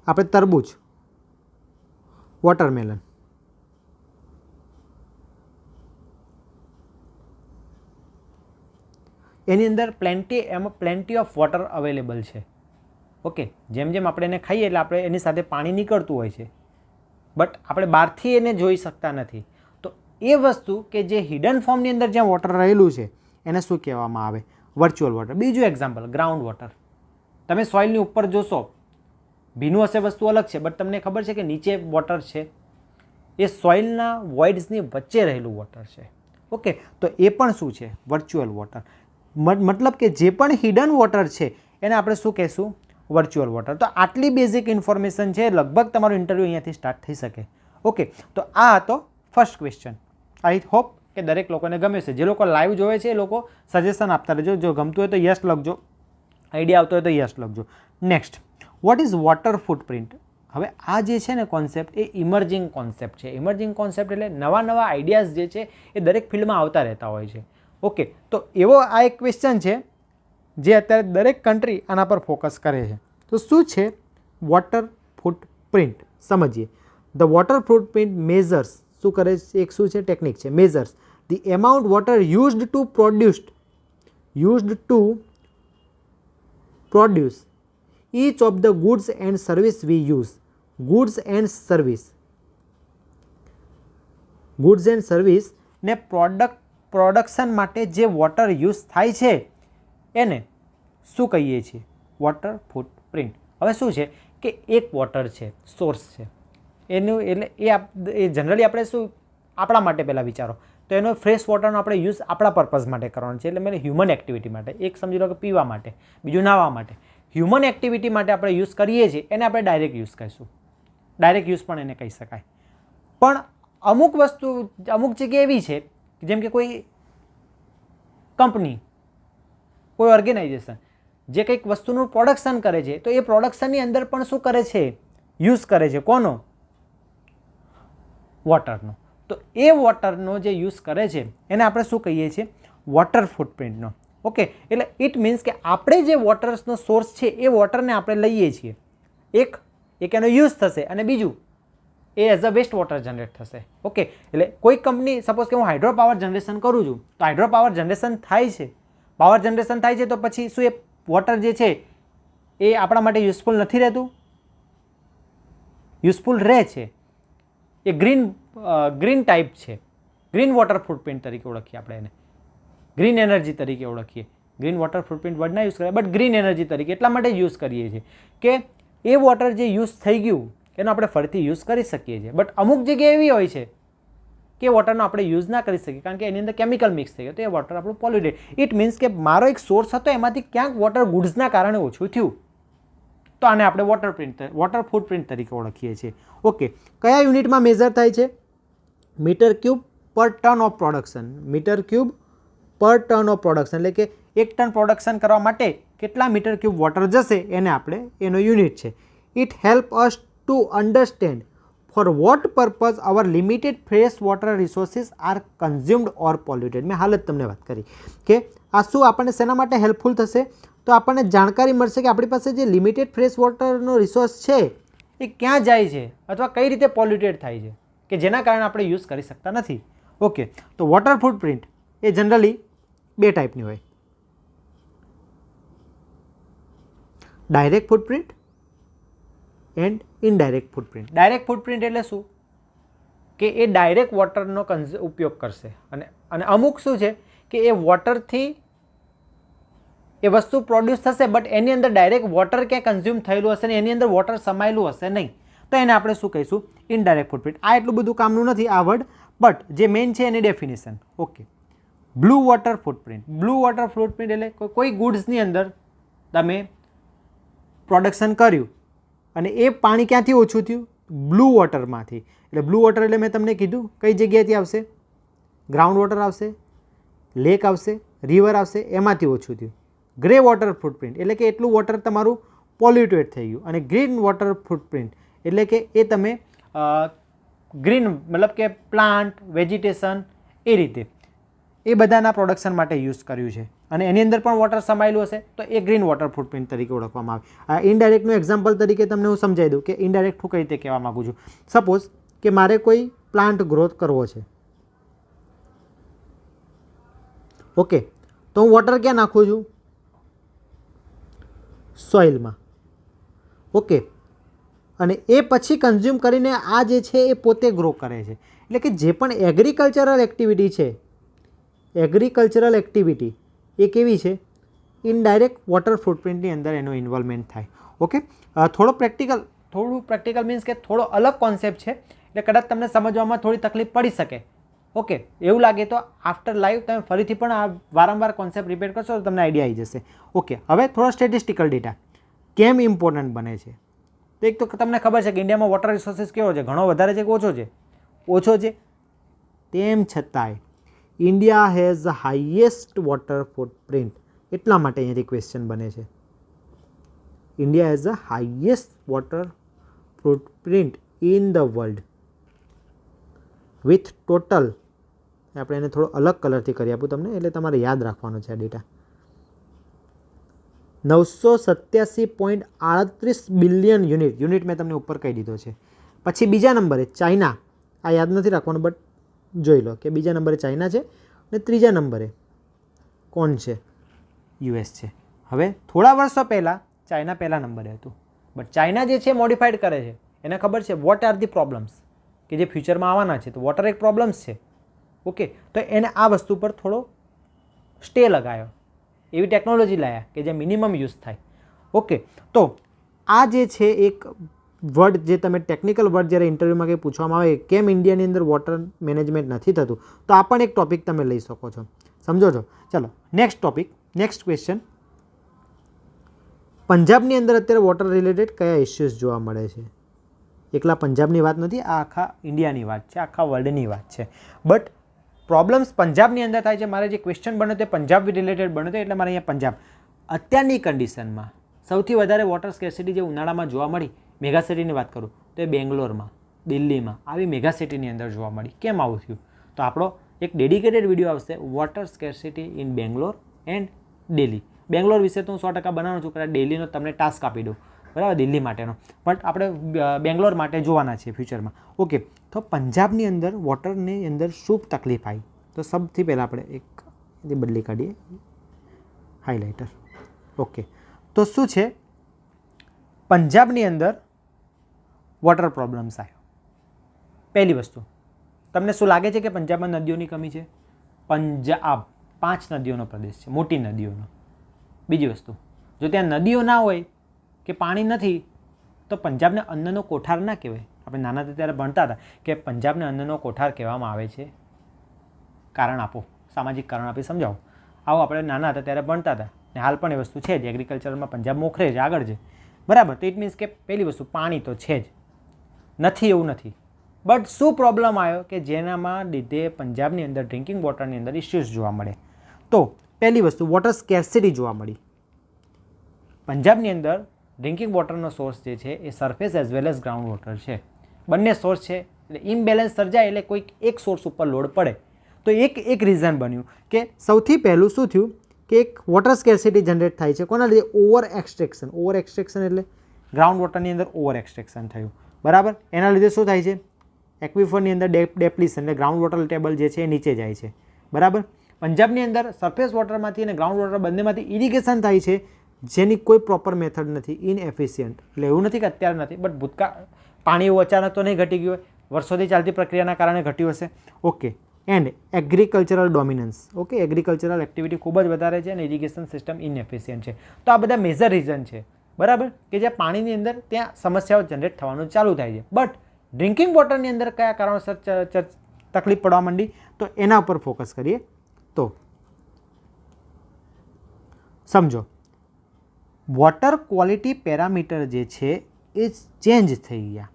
આપણે તરબૂચ, વોટરમેલન, એની અંદર પ્લેન્ટી ઓફ વોટર અવેલેબલ છે. ઓકે, જેમ જેમ આપણે એને ખાઈએ એટલે આપણે એની સાથે પાણી નીકળતું હોય છે, બટ આપણે બહારથી એને જોઈ શકતા નથી. તો એ વસ્તુ કે જે હિડન ફોર્મની અંદર જ્યાં વોટર રહેલું છે એને શું કહેવામાં આવે? Virtual water. બીજું એક્ઝામ્પલ, ગ્રાઉન્ડ વોટર. તમે સોઇલની ઉપર જોશો, ભીનું હશે વસ્તુ અલગ છે, બટ તમને ખબર છે કે નીચે વોટર છે, એ સોઇલના વોઇડ્સની વચ્ચે રહેલું વોટર છે. ઓકે, તો એ પણ શું છે? Virtual water. મતલબ કે જે પણ હિડન વોટર છે એને આપણે શું કહેશું? Virtual water. તો આટલી બેઝિક ઇન્ફોર્મેશન છે, લગભગ તમારું ઇન્ટરવ્યૂ અહીંયાથી સ્ટાર્ટ થઈ શકે. ઓકે, તો આ હતો ફર્સ્ટ ક્વેશ્ચન. આઈ હોપ કે દરેક લોકોને ગમે છે. જે લોકો લાઈવ જોવે છે એ લોકો સજેશન આપતા રહેજો. જો ગમતું હોય તો યસ લખજો, આઈડિયા આવતો હોય તો યસ લખજો. Next, what is water footprint? હવે આ જે છે ને કોન્સેપ્ટ એ ઇમર્જિંગ કોન્સેપ્ટ છે. ઇમર્જિંગ કોન્સેપ્ટ એટલે નવા આઈડિયાઝ જે છે એ દરેક ફિલ્ડમાં આવતા રહેતા હોય છે. ઓકે, તો એવો આ એક ક્વેશ્ચન છે જે અત્યારે દરેક કન્ટ્રી આના પર ફોકસ કરે છે. તો શું છે વોટર ફૂટપ્રિન્ટ? સમજીએ. ધ વોટર ફૂટપ્રિન્ટ મેઝર્સ, શું કરે છે? એક શું છે? ટેકનિક છે. Measures the amount water used to produce each of the goods and service we use. goods and service ને પ્રોડક્શન માટે જે વોટર યુઝ થાય છે એને શું કહીએ છીએ? Water footprint. હવે શું છે કે એક વોટર છે, સોર્સ છે એનું, એટલે એ જનરલી આપણે શું આપણા માટે પહેલાં વિચારો તો એનો ફ્રેશ વોટરનો આપણે યુઝ આપણા પર્પઝ માટે કરવાનો છે. એટલે મેં હ્યુમન એક્ટિવિટી માટે, એક સમજી લો કે પીવા માટે, બીજું નાહવા માટે. હ્યુમન એક્ટિવિટી માટે આપણે યુઝ કરીએ છીએ એને આપણે ડાયરેક્ટ યુઝ કહીશું. ડાયરેક્ટ યુઝ પણ એને કહી શકાય. પણ અમુક વસ્તુ અમુક જગ્યાએ એવી છે જેમ કે કોઈ કંપની, કોઈ ઓર્ગેનાઇઝેશન જે કંઈક વસ્તુનું પ્રોડક્શન કરે છે તો એ પ્રોડક્શનની અંદર પણ શું કરે છે? યુઝ કરે છે. કોનો? વોટરનો. તો એ વોટરનો જે યુઝ કરે છે એને આપણે શું કહીએ છીએ? વોટર ફૂટપ્રિન્ટનો. ઓકે, એટલે ઇટ મીન્સ કે આપણે જે વોટર્સનો સોર્સ છે એ વોટરને આપણે લઈએ છીએ, એક એનો યુઝ થશે અને બીજું એ as a waste water generate થશે. ઓકે, એટલે કોઈ કંપની સપોઝ કે હું હાઇડ્રો પાવર જનરેશન કરું છું તો હાઇડ્રો પાવર જનરેશન થાય છે, પાવર જનરેશન થાય છે તો પછી શું એ વોટર જે છે એ આપણા માટે યુઝફુલ નથી રહેતું? યુઝફુલ રહે છે. એ ગ્રીન ટાઈપ છે, ગ્રીન વોટર ફૂટપ્રિન્ટ તરીકે ઓળખીએ આપણે એને, ગ્રીન એનર્જી તરીકે ઓળખીએ. ગ્રીન વોટર ફૂટપ્રિન્ટ વર્ડ ના યુઝ કરીએ બટ ગ્રીન એનર્જી તરીકે એટલા માટે યુઝ કરીએ છીએ કે એ વોટર જે યુઝ થઈ ગયું એનો આપણે ફરીથી યુઝ કરી શકીએ છીએ. બટ અમુક જગ્યાએ એવી હોય છે કે વોટરનો આપણે યુઝ ના કરી શકીએ કારણ કે એની અંદર કેમિકલ મિક્સ થઈ ગયો તો એ વોટર આપણું પોલ્યુટેડ. ઇટ મીન્સ કે મારો એક સોર્સ હતો એમાંથી ક્યાંક વોટર ગુડ્સના કારણે ઓછું થયું તો આને આપણે વોટર ફૂટપ્રિન્ટ તરીકે ઓળખીએ છીએ. ઓકે, કયા યુનિટમાં મેઝર થાય છે? Metre cube per ton of production. Metre cube per ton of production એટલે કે 1 ટન પ્રોડક્શન કરવા માટે કેટલા મીટર ક્યુબ વોટર જશે એને આપણે એનો યુનિટ છે. It help us to understand for what purpose our limited fresh water resources are consumed or polluted. મેં હાલ જ તમને વાત કરી કે આ શું આપણને શેના માટે હેલ્પફુલ થશે? તો આપણને જાણકારી મળશે કે આપણી પાસે જે લિમિટેડ ફ્રેશ વોટરનો રિસોર્સ છે એ ક્યાં જાય છે અથવા કઈ રીતે પોલ્યુટેડ થાય છે કે જેના કારણે આપણે યુઝ કરી શકતા નથી. ઓકે, તો વોટર ફૂટપ્રિન્ટ એ જનરલી 2 ટાઈપની હોય, direct footprint and indirect footprint. Direct footprint એટલે શું કે એ ડાયરેક્ટ વોટરનો ઉપયોગ કરશે અને અમુક શું છે કે એ વોટરથી એ વસ્તુ પ્રોડ્યુસ થશે બટ એની અંદર ડાયરેક્ટ વોટર ક્યાં કન્ઝ્યુમ થયેલું હશે ને એની અંદર વોટર સમાયેલું હશે નહીં, તો એને આપણે શું કહીશું? Indirect footprint. આ એટલું બધું કામનું નથી આ વર્ડ, બટ જે મેઇન છે એની definition. Okay, blue water footprint. Blue water footprint એટલે કોઈ ગુડ્સની અંદર તમે પ્રોડક્શન કર્યું અને એ પાણી ક્યાંથી ઓછું થયું? બ્લુ વોટરમાંથી. એટલે બ્લુ વોટર એટલે મેં તમને કીધું કઈ જગ્યાએથી આવશે? ગ્રાઉન્ડ વોટર આવશે, લેક આવશે, રિવર આવશે, એમાંથી ઓછું થયું. ગ્રે વોટર ફૂટપ્રિન્ટ એટલે કે એટલું વોટર તમારું પોલ્યુટેડ થઈ ગયું. અને ગ્રીન વોટર ફૂટપ્રિન્ટ એટલે કે એ તમે ગ્રીન મતલબ કે પ્લાન્ટ, વેજીટેશન એ રીતે એ બધાના પ્રોડક્શન માટે યુઝ કર્યું છે અને એની અંદર પણ વોટર સમાયેલું હશે તો એ ગ્રીન વોટર ફૂટપ્રિન્ટ તરીકે ઓળખવામાં આવે. આ ઇનડાયરેક્ટનું એક્ઝામ્પલ તરીકે તમને હું સમજાવી દઉં કે ઇનડાયરેક્ટ હું કઈ રીતે કહેવા માગું છું. સપોઝ કે મારે કોઈ પ્લાન્ટ ગ્રોથ કરવો છે. ઓકે, તો હું વોટર ક્યાં નાખું છું? સોઇલમાં. ઓકે, અને એ પછી કન્ઝ્યુમ કરીને આ જે છે એ પોતે ગ્રો કરે છે. એટલે કે જે પણ એગ્રીકલ્ચરલ એક્ટિવિટી છે, એગ્રીકલ્ચરલ એક્ટિવિટી એ કેવી છે? ઇનડાયરેક્ટ વોટર ફૂટપ્રિન્ટની અંદર એનો ઇન્વોલ્વમેન્ટ થાય. ઓકે, થોડું પ્રેક્ટિકલ મીન્સ કે થોડો અલગ કોન્સેપ્ટ છે એટલે કદાચ તમને સમજવામાં થોડી તકલીફ પડી શકે. ઓકે, એવું લાગે તો આફ્ટર લાઈવ તમે ફરીથી પણ આ વારંવાર કોન્સેપ્ટ રિપીટ કરશો તો તમને આઈડિયા આવી જશે. ઓકે, હવે થોડો સ્ટેટિસ્ટિકલ ડેટા કેમ ઇમ્પોર્ટન્ટ બને છે? તો એક તો તમને ખબર છે કે ઇન્ડિયામાં વોટર રિસોર્સિસ કેવો છે? ઘણો વધારે છે કે ઓછો છે? ઓછો છે. તેમ છતાંય India has the highest water footprint. એટલા માટે અહીંયાથી ક્વેશ્ચન બને છે. India has the highest water footprint in the world with total, આપણે એને થોડો અલગ કલરથી કરી આપું તમને એટલે તમારે યાદ રાખવાનો છે આ ડેટા. 987.38 બિલિયન યુનિટ મેં તમને ઉપર કહી દીધો છે. પછી બીજા નંબરે ચાઇના, આ યાદ નથી રાખવાનું બટ જોઈ લો કે બીજા નંબરે ચાઇના છે અને ત્રીજા નંબરે કોણ છે? યુએસ છે. હવે થોડા વર્ષો પહેલાં ચાઇના પહેલા નંબરે હતું બટ ચાઇના જે છે મોડિફાઈડ કરે છે. એને ખબર છે વોટ આર ધી પ્રોબ્લેમ્સ કે જે ફ્યુચરમાં આવવાના છે, તો વોટર એક પ્રોબ્લેમ્સ છે. ઓકે, તો એને આ વસ્તુ પર થોડો સ્ટે લગાવ્યો, એવી ટેકનોલોજી લાવ્યા કે જે મિનિમમ યુઝ થાય. ઓકે, તો આ જે છે એક વર્ડ જે તમે ટેકનિકલ વર્ડ જ્યારે ઇન્ટરવ્યૂમાં કંઈ પૂછવામાં આવે કેમ ઇન્ડિયાની અંદર વોટર મેનેજમેન્ટ નથી થતું, તો આ પણ એક ટોપિક તમે લઈ શકો છો. સમજો છો? ચલો નેક્સ્ટ ટોપિક, નેક્સ્ટ ક્વેશ્ચન. પંજાબની અંદર અત્યારે વોટર રિલેટેડ કયા ઇસ્યુઝ જોવા મળે છે? એકલા પંજાબની વાત નથી, આ આખા ઇન્ડિયાની વાત છે, આખા વર્લ્ડની વાત છે. બટ પ્રોબ્લેમ્સ પંજાબની અંદર થાય છે. મારે જે ક્વેશ્ચન બન્યો તે પંજાબ રિલેટેડ બન્યો હતો એટલે મારે અહીંયા પંજાબ અત્યારની કન્ડિશનમાં સૌથી વધારે વોટર સ્કેર્સિટી જે ઉનાળામાં જોવા મળી, મેગા સિટીની વાત કરું તો એ બેંગ્લોરમાં, દિલ્હીમાં આવી મેગા સિટીની અંદર જોવા મળી. કેમ આવું થયું? તો આપણો એક ડેડિકેટેડ વિડીયો આવશે water scarcity in Bangalore and Delhi. Bangalore વિશે તો હું 100% બનાવવાનું છું, કદાચ દિલ્હીનો તમને ટાસ્ક આપી દઉં, બરાબર, દિલ્હી માટેનો, પણ આપણે બેંગ્લોર માટે જોવાના છીએ ફ્યુચરમાં. ઓકે, તો પંજાબની અંદર વોટરની અંદર શું તકલીફ આવી? તો સૌથી પહેલાં આપણે એક બદલી કાઢીએ હાઇલાઇટર. ઓકે, તો શું છે પંજાબની અંદર વોટર પ્રોબ્લેમ્સ આવ્યો. પહેલી વસ્તુ, તમને શું લાગે છે કે પંજાબમાં નદીઓની કમી છે? પંજાબ 5 નદીઓનો પ્રદેશ છે, મોટી નદીઓનો. બીજી વસ્તુ, જો ત્યાં નદીઓ ના હોય કે પાણી નથી તો પંજાબને અન્નનો કોઠાર ના કહેવાય. આપણે નાના હતા ત્યારે ભણતા હતા કે પંજાબને અન્નનો કોઠાર કહેવામાં આવે છે. કારણ આપો, સામાજિક કારણ આપી સમજાવો. આવો આપણે નાના હતા ત્યારે ભણતા હતા ને હાલ પણ એ વસ્તુ છે જ. એગ્રીકલ્ચરમાં પંજાબ મોખરે છે, આગળ છે, બરાબર. તો ઇટ મીન્સ કે પહેલી વસ્તુ પાણી તો છે જ, નથી એવું નથી. બટ શું પ્રોબ્લેમ આવ્યો કે જેનામાં લીધે પંજાબની અંદર ડ્રિંકિંગ વોટરની અંદર ઇસ્યુઝ જોવા મળે? તો પહેલી વસ્તુ વોટર સ્કેર્સિટી જોવા મળી. પંજાબની અંદર ડ્રિંકિંગ વોટરનો સોર્સ જે છે એ surface as well as ground water છે, બંને સોર્સ છે. એટલે ઇમ્બેલેન્સ સર્જાય એટલે કોઈક એક સોર્સ ઉપર લોડ પડે. તો એક રીઝન બન્યું કે સૌથી પહેલું શું થયું કે એક વોટર સ્કેર્સિટી જનરેટ થાય છે. કોના લીધે? ઓવર એક્સટ્રેક્શન એટલે ગ્રાઉન્ડ વોટરની અંદર ઓવર એક્સટ્રેક્શન થયું, બરાબર. એના લીધે શું થાય છે? એક્વિફરની અંદર ડેપ્લિશન એટલે ગ્રાઉન્ડ વોટર ટેબલ જે છે એ નીચે જાય છે, બરાબર. પંજાબની અંદર સરફેસ વોટરમાંથી અને ગ્રાઉન્ડ વોટર બંનેમાંથી ઇરિગેશન થાય છે, જેની કોઈ પ્રોપર મેથડ નથી, ઇનએફિશિયન્ટ. એટલે એવું નથી કે અત્યારે નથી, બટ ભૂતકાળ પાણી એવું અચાનક તો નહીં ઘટી ગયું હોય, વર્ષોથી ચાલતી પ્રક્રિયાના કારણે ઘટ્યું હશે. Okay, and agricultural dominance. Okay, agricultural activity ખૂબ જ વધારે છે અને ઇરિગેશન સિસ્ટમ ઇનએફિશિયન્ટ છે. તો આ બધા મેજર રીઝન છે, બરાબર, કે જ્યાં પાણીની અંદર ત્યાં સમસ્યાઓ જનરેટ થવાનું ચાલુ થાય છે. બટ ડ્રિંકિંગ વોટરની અંદર કયા કારણોસર તકલીફ પડવા માંડી તો એના ઉપર ફોકસ કરીએ. તો સમજો, વોટર ક્વોલિટી પેરામીટર જે છે એ ચેન્જ થઈ ગયા.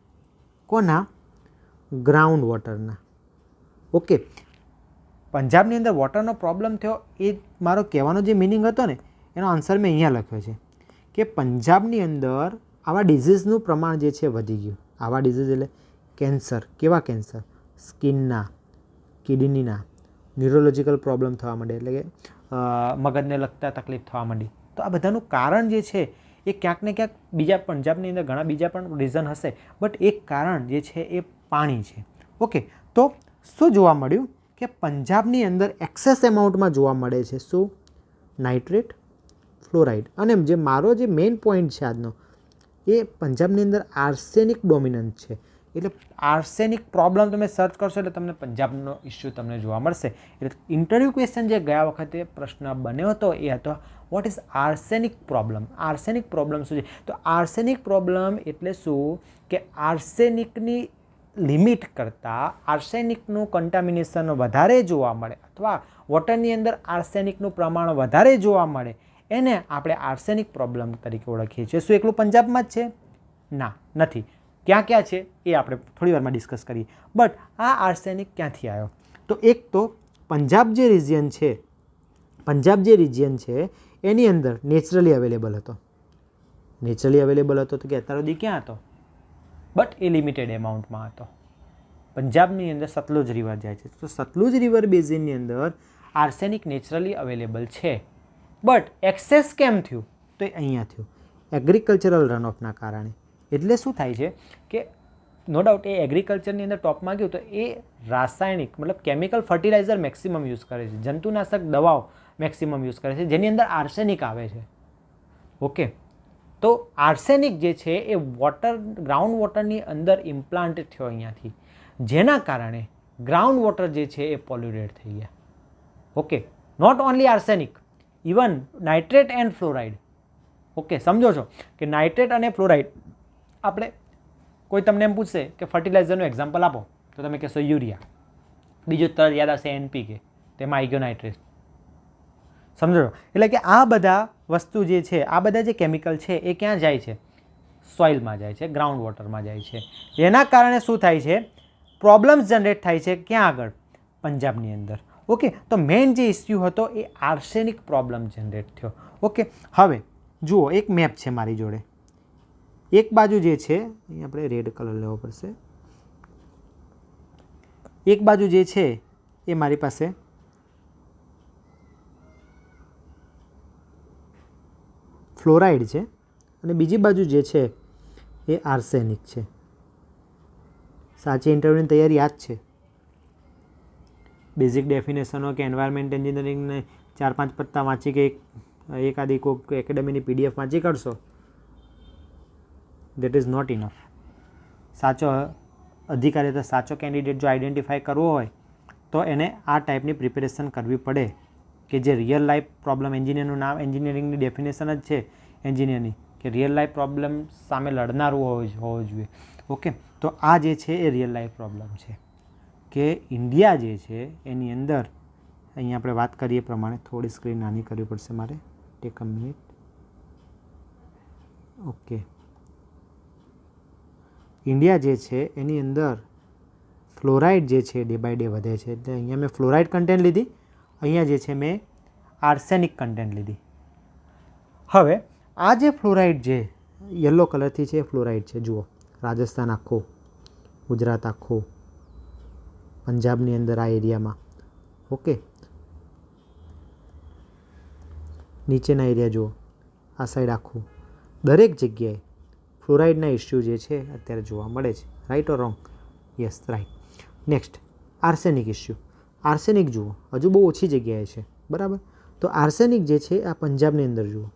કોના? ગ્રાઉન્ડ વોટરના. ઓકે, પંજાબની અંદર વોટરનો પ્રોબ્લેમ થયો એ મારો કહેવાનો જે મિનિંગ હતો ને એનો આન્સર મેં અહીંયા લખ્યો છે કે પંજાબની અંદર આવા ડિઝીઝનું પ્રમાણ જે છે વધી ગયું. આવા ડિઝીઝ એટલે કેન્સર. કેવા કેન્સર? સ્કિનના, કિડનીના, ન્યુરોલોજિકલ પ્રોબ્લેમ થવા માંડે, એટલે કે મગજને લગતા તકલીફ થવા માંડી. તો આ બધાનું કારણ જે છે એ ક્યાંક ને ક્યાંક બીજા પંજાબની અંદર ઘણા બીજા પણ રીઝન હશે, બટ એક કારણ જે છે એ પાણી છે. ઓકે, તો શું જોવા મળ્યું કે પંજાબની અંદર એક્સેસ એમાઉન્ટમાં જોવા મળે છે શું? Nitrate, fluoride. અને જે મારો જે મેઇન પોઈન્ટ છે આજનો એ પંજાબની અંદર આર્સેનિક ડોમિનન્ટ છે. એટલે આર્સેનિક પ્રોબ્લેમ તમે સર્ચ કરશો એટલે તમને પંજાબનો ઇસ્યુ તમને જોવા મળશે. એટલે ઇન્ટરવ્યૂ ક્વેશ્ચન જે ગયા વખતે પ્રશ્ન બન્યો હતો એ હતો what is arsenic problem. Arsenic problem શું છે? તો આર્સેનિક પ્રોબ્લેમ એટલે શું કે આર્સેનિકની લિમિટ કરતાં આર્સેનિકનું કન્ટામિનેશન વધારે જોવા મળે અથવા વોટરની અંદર આર્સેનિકનું પ્રમાણ વધારે જોવા મળે એને આપણે આર્સેનિક પ્રોબ્લેમ તરીકે ઓળખીએ છીએ. શું એકલું પંજાબમાં જ છે? ના, નથી. ક્યાં ક્યાં છે એ આપણે થોડી વારમાં ડિસ્કસ કરીએ. બટ આ આર્સેનિક ક્યાંથી આવ્યો? તો એક તો પંજાબ જે રિજિયન છે એની અંદર નેચરલી અવેલેબલ હતો. તો કે અત્યાર સુધી ક્યાં હતો? બટ એ લિમિટેડ એમાઉન્ટમાં હતો. પંજાબની અંદર સતલુજ રિવર જાય છે, તો સતલુજ રિવર બેઝિનની અંદર આર્સેનિક નેચરલી અવેલેબલ છે. બટ એક્સેસ કેમ થયું? તો એ અહીંયા થયું, એગ્રીકલ્ચરલ રનઓફના કારણે. એટલે શું થાય છે કે નો ડાઉટ એ એગ્રીકલ્ચરની અંદર ટોપમાં ગયું તો એ રાસાયણિક મતલબ કેમિકલ ફર્ટિલાઇઝર મેક્સિમમ યુઝ કરે છે, જંતુનાશક દવાઓ મેક્સિમમ યુઝ કરે છે, જેની અંદર આર્સેનિક આવે છે. ઓકે, તો આર્સેનિક જે છે એ ગ્રાઉન્ડ વોટરની અંદર ઇમ્પ્લાન્ટ થયો અહીંયાથી, જેના કારણે ગ્રાઉન્ડ વોટર જે છે એ પોલ્યુટેડ થઈ ગયા. Okay, not only arsenic, even nitrate and fluoride. Okay, સમજો છો કે નાઇટ્રેટ અને ફ્લોરાઇડ આપણે કોઈ તમને એમ પૂછશે કે ફર્ટિલાઇઝરનું એક્ઝામ્પલ આપો તો તમે કહેશો યુરિયા. બીજું તરત યાદ આવશે NPK, તેમાં આવી ગયો નાઇટ્રેટ. સમજો, એટલે કે આ બધા વસ્તુ જે છે, આ બધા જે કેમિકલ છે એ ક્યાં જાય છે? સોઇલમાં જાય છે, ગ્રાઉન્ડ વોટરમાં જાય છે. એના કારણે શું થાય છે? પ્રોબ્લેમ્સ જનરેટ થાય છે. ક્યાં આગળ? પંજાબની અંદર. ઓકે, તો મેઇન જે ઇસ્યુ હતો એ આર્સેનિક પ્રોબ્લેમ જનરેટ થયો. ઓકે, હવે જુઓ એક મેપ છે મારી જોડે. એક બાજુ જે છે અહીં આપણે રેડ કલર લેવો પડશે. એક બાજુ જે છે એ મારી પાસે ફ્લોરાઇડ છે અને બીજી બાજુ જે છે એ આર્સેનિક છે. સાચી ઇન્ટરવ્યૂની તૈયારી યાદ છે. બેઝિક ડેફિનેશનો કે એન્વાયરમેન્ટ એન્જિનિયરિંગને 4-5 પત્તા વાંચી કે એકાદી કોઈક એકેડેમીની PDF વાંચી કરશો, દેટ ઇઝ નોટ ઇનફ. સાચો અધિકારી તો સાચો કેન્ડિડેટ જો આઈડેન્ટિફાય કરવો હોય તો એને આ ટાઈપની પ્રિપેરેશન કરવી પડે કે જે રિયલ લાઈફ પ્રોબ્લેમ, એન્જિનિયરનું નામ એન્જિનિયરિંગની ડેફિનેશન જ છે એન્જિનિયરની, કે રિયલ લાઈફ પ્રોબ્લેમ સામે લડનારું હોવો જોઈએ. ઓકે, તો આ જે છે એ રિયલ લાઈફ પ્રોબ્લેમ છે કે ઇન્ડિયા જે છે એની અંદર, અહીંયા આપણે વાત કરીએ પ્રમાણે થોડી સ્ક્રીન નાની કરવી પડશે મારે, take a minute. Okay, India જે છે એની અંદર ફ્લોરાઇડ જે છે ડે બાય ડે વધે છે. એટલે અહીંયા મેં ફ્લોરાઇડ કન્ટેન્ટ લીધી, અહીંયા જે છે મેં આર્સેનિક કન્ટેન્ટ લીધી. હવે આ જે ફ્લોરાઇડ જે યલો કલરથી છે ફ્લોરાઇડ છે, જુઓ રાજસ્થાન આખો, ગુજરાત આખો, પંજાબની અંદર આ એરિયામાં, ઓકે, નીચેના એરિયા જુઓ, આ સાઈડ આખું, દરેક જગ્યાએ ફ્લોરાઇડના ઇસ્યુ જે છે અત્યારે જોવા મળે છે. Right or wrong? Yes, right. Next, arsenic issue. Arsenic જુઓ હજુ બહુ ઓછી જગ્યાએ છે, બરાબર. તો આર્સેનિક જે છે આ પંજાબની અંદર જુઓ.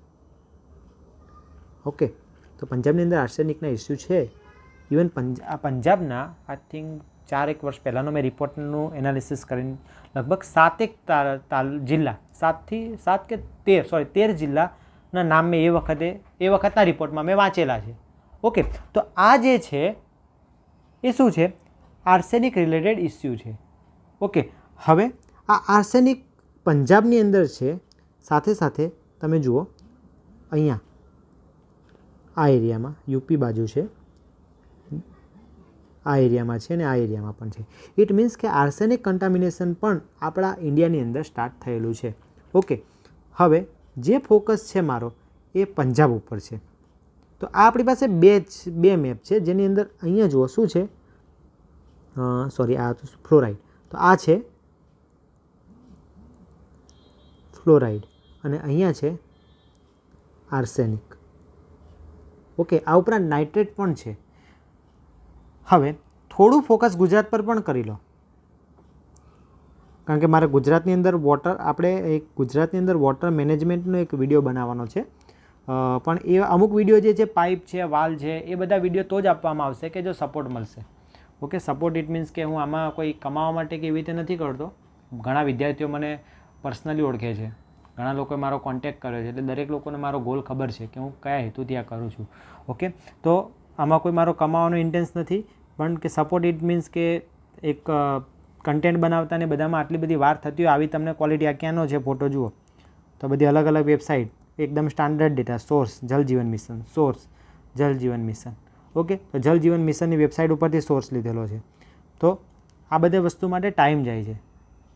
ઓકે, તો પંજાબની અંદર આર્સેનિકના ઇસ્યુ છે. ઇવન પંજાબના આઈ થિંક 4-1 વર્ષ પહેલાંનો મેં રિપોર્ટનું એનાલિસિસ કરીને લગભગ 7 જિલ્લા, 7 કે 13 જિલ્લાના નામ મેં એ વખતના રિપોર્ટમાં મેં વાંચેલા છે. ઓકે, તો આ જે છે એ શું છે? આર્સેનિક રિલેટેડ ઇસ્યુ છે. ઓકે, હવે આ આર્સેનિક પંજાબની અંદર છે, સાથે સાથે તમે જુઓ અહીંયા આ એરિયામાં, યુપી બાજુ છે, આ એરિયામાં છે અને આ એરિયામાં પણ છે. ઇટ મીન્સ કે આર્સેનિક કન્ટામિનેશન પણ આપણા ઇન્ડિયાની અંદર સ્ટાર્ટ થયેલું છે. ઓકે, હવે જે ફોકસ છે મારો એ પંજાબ ઉપર છે. તો આ આપણી પાસે બે મેપ છે, જેની અંદર અહીંયા જુઓ શું છે, સોરી, આ ફ્લોરાઇડ. તો આ છે ફ્લોરાઇડ અને અહીંયા છે આર્સેનિક. ઓકે, આ ઉપરાંત નાઇટ્રેટ પણ છે. હવે થોડું ફોકસ ગુજરાત પર પણ કરી લો, કારણ કે મારે ગુજરાતની અંદર ગુજરાતની અંદર વોટર મેનેજમેન્ટનો એક વિડીયો બનાવવાનો છે. પણ એ અમુક વિડીયો જે છે, પાઇપ છે, વાલ છે, એ બધા વિડીયો તો જ આપવામાં આવશે કે જો સપોર્ટ મળશે. ઓકે, સપોર્ટ ઇટ મીન્સ કે હું આમાં કોઈ કમાવા માટે કે એવી રીતે નથી કરતો. ઘણા વિદ્યાર્થીઓ મને પર્સનલી ઓળખે છે, ઘણા લોકોએ મારો કોન્ટેક્ટ કર્યો છે, એટલે દરેક લોકોને મારો ગોલ ખબર છે કે હું કયા હેતુથી આ કરું છું. ઓકે, તો આમાં કોઈ મારો કમાવાનો ઇન્ટેન્સ નથી, પણ કે સપોર્ટ ઇટ મીન્સ કે એક કન્ટેન્ટ બનાવતા ને બધામાં આટલી બધી વાર થતી હોય, આવી તમને ક્વોલિટી. આ ક્યાંનો છે ફોટો જુઓ તો બધી અલગ અલગ વેબસાઇટ, એકદમ સ્ટાન્ડર્ડ ડેટા. સોર્સ જલ જીવન મિશન, સોર્સ જલ જીવન મિશન. ઓકે, તો જલ જીવન મિશનની વેબસાઇટ ઉપરથી સોર્સ લીધેલો છે. તો આ બધી વસ્તુ માટે ટાઈમ જાય છે,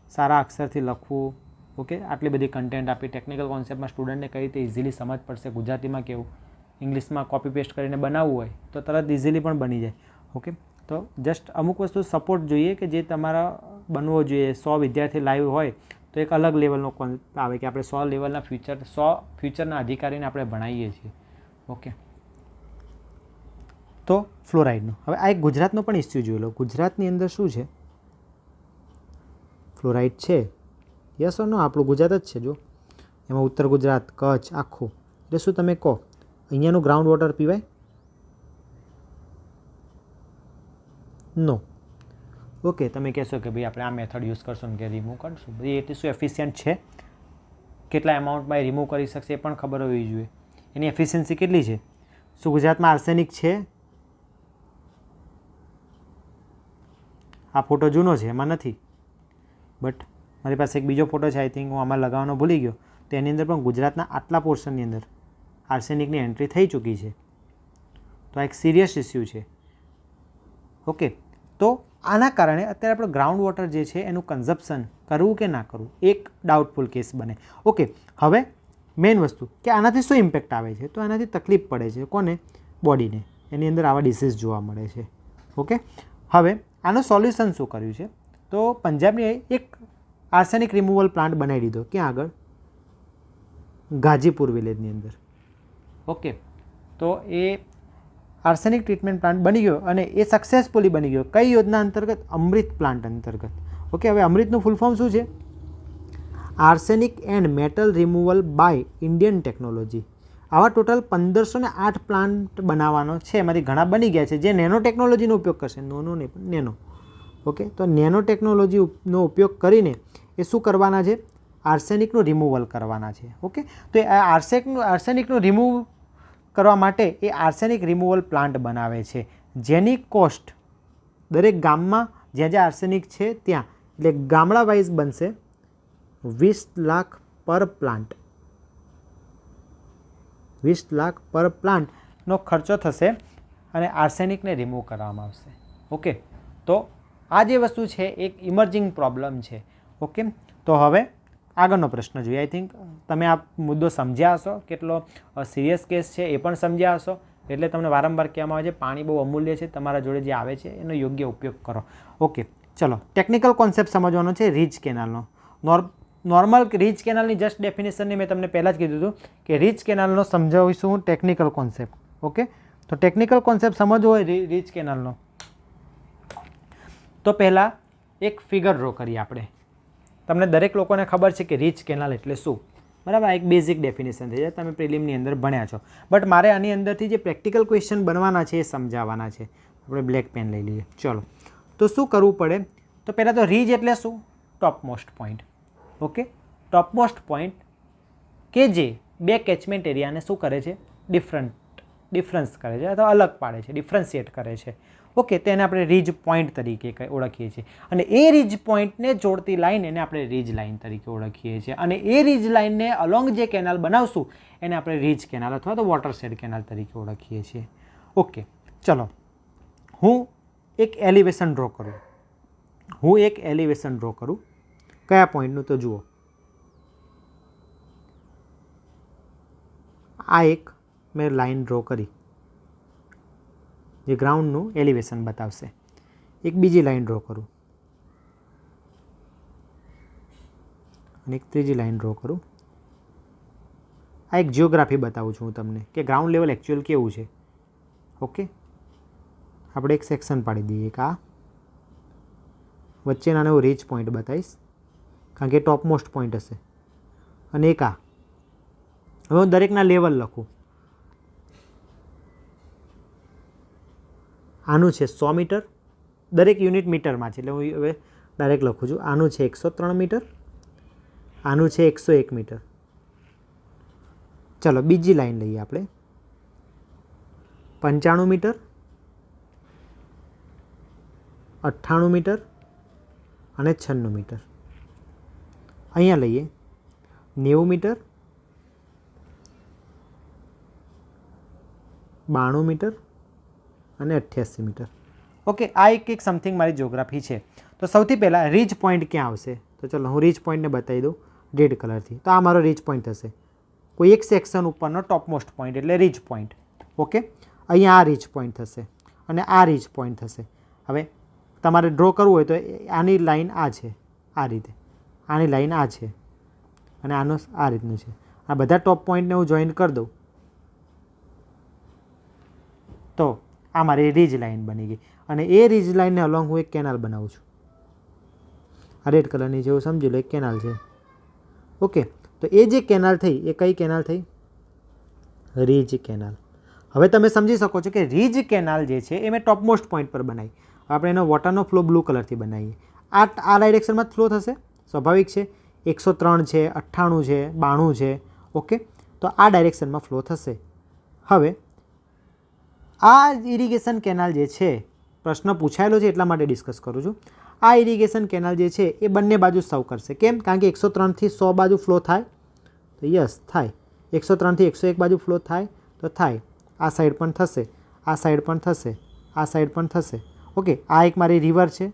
સારા અક્ષરથી લખવું. ઓકે, આટલી બધી કન્ટેન્ટ આપી, ટેકનિકલ કોન્સેપ્ટમાં સ્ટુડન્ટને કઈ રીતે ઇઝીલી સમજ પડશે, ગુજરાતીમાં કેવું, ઇંગ્લિશમાં કોપી પેસ્ટ કરીને બનાવવું હોય તો તરત ઇઝીલી પણ બની જાય. ઓકે, તો જસ્ટ અમુક વસ્તુ સપોર્ટ જોઈએ કે જે તમારા બનવો જોઈએ. 100 વિદ્યાર્થી લાઈવ હોય તો એક અલગ લેવલનો કોન્સેપ્ટ આવે કે આપણે 100 લેવલના ફ્યુચરના અધિકારીને આપણે ભણાવીએ છીએ. ઓકે, તો ફ્લોરાઇડનો હવે આ એક ગુજરાતનો પણ ઇસ્યુ જોઈ લો. ગુજરાતની અંદર શું છે? ફ્લોરાઇડ છે, યસ ઓર નો? આપણું ગુજરાત જ છે. જો એમાં ઉત્તર ગુજરાત, કચ્છ આખું. એટલે શું તમે કહો અહીંયાનું ગ્રાઉન્ડ વોટર પીવાય? નો. ઓકે, તમે કહેશો કે ભાઈ આપણે આ મેથડ યુઝ કરશો ને કે રિમૂવ કરશું. ભાઈ એટલી શું એફિશિયન્ટ છે? કેટલા એમાઉન્ટમાં એ રિમૂવ કરી શકશે એ પણ ખબર હોવી જોઈએ. એની એફિશિયન્સી કેટલી છે? શું ગુજરાતમાં આર્સેનિક છે? આ ફોટો જૂનો છે, એમાં નથી. બટ મારી પાસે એક બીજો ફોટો છે, આઈ થિંક હું આમાં લગાવવાનો ભૂલી ગયો. તો એની અંદર પણ ગુજરાતના આટલા પોર્શનની અંદર આર્સેનિકની એન્ટ્રી થઈ ચૂકી છે. તો આ એક સિરિયસ ઇસ્યુ છે. ઓકે, તો આના કારણે અત્યારે આપણે ગ્રાઉન્ડ વોટર જે છે એનું કન્ઝપ્શન કરવું કે ના કરવું એક ડાઉટફુલ કેસ બને. ઓકે, હવે મેઇન વસ્તુ કે આનાથી શું ઇમ્પેક્ટ આવે છે? તો આનાથી તકલીફ પડે છે કોને? બોડીને. એની અંદર આવા ડિસીઝ જોવા મળે છે. ઓકે, હવે આનું સોલ્યુશન શું કર્યું છે? તો પંજાબની એક આર્સેનિક રિમૂવલ પ્લાન્ટ બનાવી દીધો. ક્યાં આગળ? ગાજીપુર વિલેજની અંદર. ઓકે, તો એ આર્સેનિક ટ્રીટમેન્ટ પ્લાન્ટ બની ગયો અને એ સક્સેસફુલી બની ગયો. કઈ યોજના અંતર્ગત? અમૃત પ્લાન્ટ અંતર્ગત. ઓકે, હવે અમૃતનું ફૂલ ફોર્મ શું છે? Arsenic and metal removal by Indian technology. આવા ટોટલ 1508 પ્લાન્ટ બનાવવાનો છે. એમાંથી ઘણા બની ગયા છે જે નેનો ટેકનોલોજીનો ઉપયોગ કરશે. નોનો નહીં પણ નેનો. ઓકે, તો નેનો ટેકનોલોજીનો ઉપયોગ કરીને એ શું કરવાના છે? આર્સેનિકનું રિમૂવલ કરવાના છે. ઓકે, તો એ આર્સેનિકનું રિમૂવ કરવા માટે એ આર્સેનિક રિમૂવલ પ્લાન્ટ બનાવે છે, જેની કોસ્ટ દરેક ગામમાં જ્યાં જ્યાં આર્સેનિક છે ત્યાં, એટલે ગામડા વાઇઝ બનશે 20 લાખ પર પ્લાન્ટ. 20 લાખ પર પ્લાન્ટનો ખર્ચો થશે અને આર્સેનિકને રિમૂવ કરવામાં આવશે. ઓકે, તો આ જે વસ્તુ છે એક ઇમર્જિંગ પ્રોબ્લેમ છે. ઓકે, તો હવે આગળનો પ્રશ્ન જોઈએ. આઈ થિંક તમે આ મુદ્દો સમજ્યા હશો, કેટલો સિરિયસ કેસ છે એ પણ સમજ્યા હશો. એટલે તમને વારંવાર કહેવામાં આવે છે પાણી બહુ અમૂલ્ય છે, તમારા જોડે જે આવે છે એનો યોગ્ય ઉપયોગ કરો. ઓકે, ચલો ટેકનિકલ કોન્સેપ્ટ સમજવાનો છે રીચ કેનાલનો. નોર્મલ રીચ કેનાલની જસ્ટ ડેફિનેશનની મેં તમને પહેલાં જ કીધું હતું કે રીચ કેનાલનો સમજાવીશું હું ટેકનિકલ કોન્સેપ્ટ. ઓકે, તો ટેકનિકલ કોન્સેપ્ટ સમજવો હોય રીચ કેનાલનો તો પહેલાં એક ફિગર ડ્રો કરીએ આપણે. તમને દરેક લોકોને ખબર છે કે રીચ કેનાલ એટલે શું, બરાબર? આ એક બેઝિક ડેફિનેશન થઈ જાય, તમે પ્રિલિમની અંદર ભણ્યા છો. બટ મારે આની અંદરથી જે પ્રેક્ટિકલ ક્વેશ્ચન બનવાના છે એ સમજાવવાના છે. આપણે બ્લેક પેન લઈ લઈએ. ચલો, તો શું કરવું પડે? તો પહેલાં તો રીચ એટલે શું? Top most point. Okay, top most point કે જે બે કેચમેન્ટ એરિયાને શું કરે છે? ડિફરન્સ કરે છે અથવા અલગ પાડે છે, ડિફરન્શિએટ કરે છે. ઓકે, તો એને આપણે રીજ પોઈન્ટ તરીકે ઓળખીએ છીએ. અને એ રીજ પોઈન્ટને જોડતી લાઈન એને આપણે રીજ લાઈન તરીકે ઓળખીએ છીએ. અને એ રીજ લાઈનને અલોંગ જે કેનાલ બનાવશું એને આપણે રીચ કેનાલ અથવા તો વોટરશેડ કેનાલ તરીકે ઓળખીએ છીએ. ઓકે, ચલો હું એક એલિવેશન ડ્રો કરું. કયા પોઈન્ટનું? તો જુઓ, આ એક મેં લાઈન ડ્રો કરી જે ગ્રાઉન્ડનું એલિવેશન બતાવશે. એક બીજી લાઈન ડ્રો કરું અને એક ત્રીજી લાઈન ડ્રો કરું. આ એક જિયોગ્રાફી બતાવું છું હું તમને કે ગ્રાઉન્ડ લેવલ એકચ્યુઅલ કેવું છે. ઓકે, આપણે એક સેક્શન પાડી દઈએ. એક આ વચ્ચેના હું રીચ પોઈન્ટ બતાવીશ કારણ કે ટોપ મોસ્ટ પોઈન્ટ હશે. અને એક આ. હવે હું દરેકના લેવલ લખું. આનું છે 100 મીટર, દરેક યુનિટ મીટરમાં છે એટલે હું હવે ડાયરેક્ટ લખું છું. આનું છે 103 મીટર, આનું છે 101 મીટર. ચલો બીજી લાઈન લઈએ આપણે. 95 મીટર, 98 મીટર અને 96 મીટર. અહીંયા લઈએ 90 મીટર, 92 મીટર અને 88 મીટર. ઓકે, આ એક સમથિંગ મારી જિયોગ્રાફી છે. તો સૌથી પહેલાં રીચ પોઈન્ટ ક્યાં આવશે? તો ચલો હું રીચ પોઈન્ટને બતાવી દઉં રેડ કલરથી. તો આ મારો રીચ પોઈન્ટ થશે. કોઈ એક સેક્શન ઉપરનો ટોપ મોસ્ટ પોઈન્ટ એટલે રીચ પોઈન્ટ. ઓકે, અહીંયા આ રીચ પોઈન્ટ થશે અને આ રીચ પોઈન્ટ થશે. હવે તમારે ડ્રો કરવું હોય તો આની લાઈન આ છે, આ રીતે આની લાઈન આ છે અને આનું આ રીતનું છે. આ બધા ટોપ પોઈન્ટને હું જોઈન કરી દઉં તો આ મારી રીજ લાઈન બની ગઈ. અને એ રીજ લાઈનને અલોંગ હું એક કેનાલ બનાવું છું. આ રેડ કલરની જેવું સમજી લો એક કેનાલ છે. ઓકે, તો એ જે કેનાલ થઈ એ કઈ કેનાલ થઈ? Ridge canal. હવે તમે સમજી શકો છો કે રીજ કેનાલ જે છે એ મેં ટોપ મોસ્ટ પોઈન્ટ પર બનાવી. આપણે એનો વોટરનો ફ્લો બ્લુ કલરથી બનાવીએ. આ ડાયરેક્શનમાં જ ફ્લો થશે, સ્વાભાવિક છે. 103 છે, 98 છે, 92 છે. ઓકે, તો આ ડાયરેક્શનમાં ફ્લો થશે. હવે આ ઇરિગેશન કેનાલ જે છે, પ્રશ્ન પૂછાયેલો છે એટલા માટે ડિસ્કસ કરું છું. આ ઇરિગેશન કેનાલ જે છે એ બંને બાજુ સર્વ કરશે. કેમ? કારણ કે 103થી 100 બાજુ ફ્લો થાય તો યસ થાય. 103થી 101 બાજુ ફ્લો થાય તો થાય. આ સાઈડ પણ થશે, આ સાઈડ પણ થશે, આ સાઈડ પણ થશે. ઓકે, આ એક મારી રિવર છે.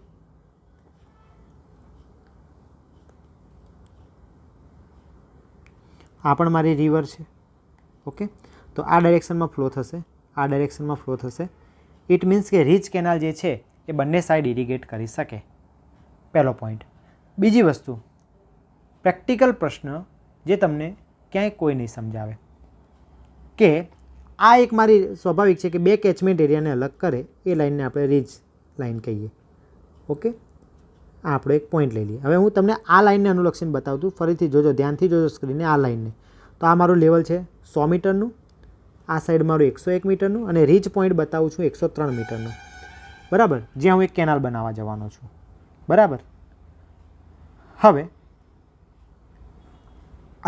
આ પણ મારી રિવર છે. ઓકે, તો આ ડાયરેક્શનમાં ફ્લો થશે, આ ડાયરેક્શનમાં ફ્લો થશે. ઇટ મીન્સ કે રીચ કેનાલ જે છે એ બંને સાઈડ ઇરિગેટ કરી શકે. પહેલો પોઈન્ટ. બીજી વસ્તુ, પ્રેક્ટિકલ પ્રશ્ન જે તમને ક્યાંય કોઈ નહીં સમજાવે કે આ એક મારી સ્વાભાવિક છે કે બે કેચમેન્ટ એરિયાને અલગ કરે એ લાઇનને આપણે રીજ લાઇન કહીએ. ઓકે, આ આપણો એક પોઈન્ટ લઈ લઈએ. હવે હું તમને આ લાઇનને અનુલક્ષીને બતાવતું, ફરીથી જોજો, ધ્યાનથી જોજો સ્ક્રીનને, આ લાઇનને. તો આ મારું લેવલ છે 100 મીટરનું, આ સાઈડ મારું 101 મીટરનું અને રીચ પોઈન્ટ બતાવું છું 103 મીટરનું. બરાબર, જ્યાં હું એક કેનાલ બનાવવા જવાનો છું. બરાબર, હવે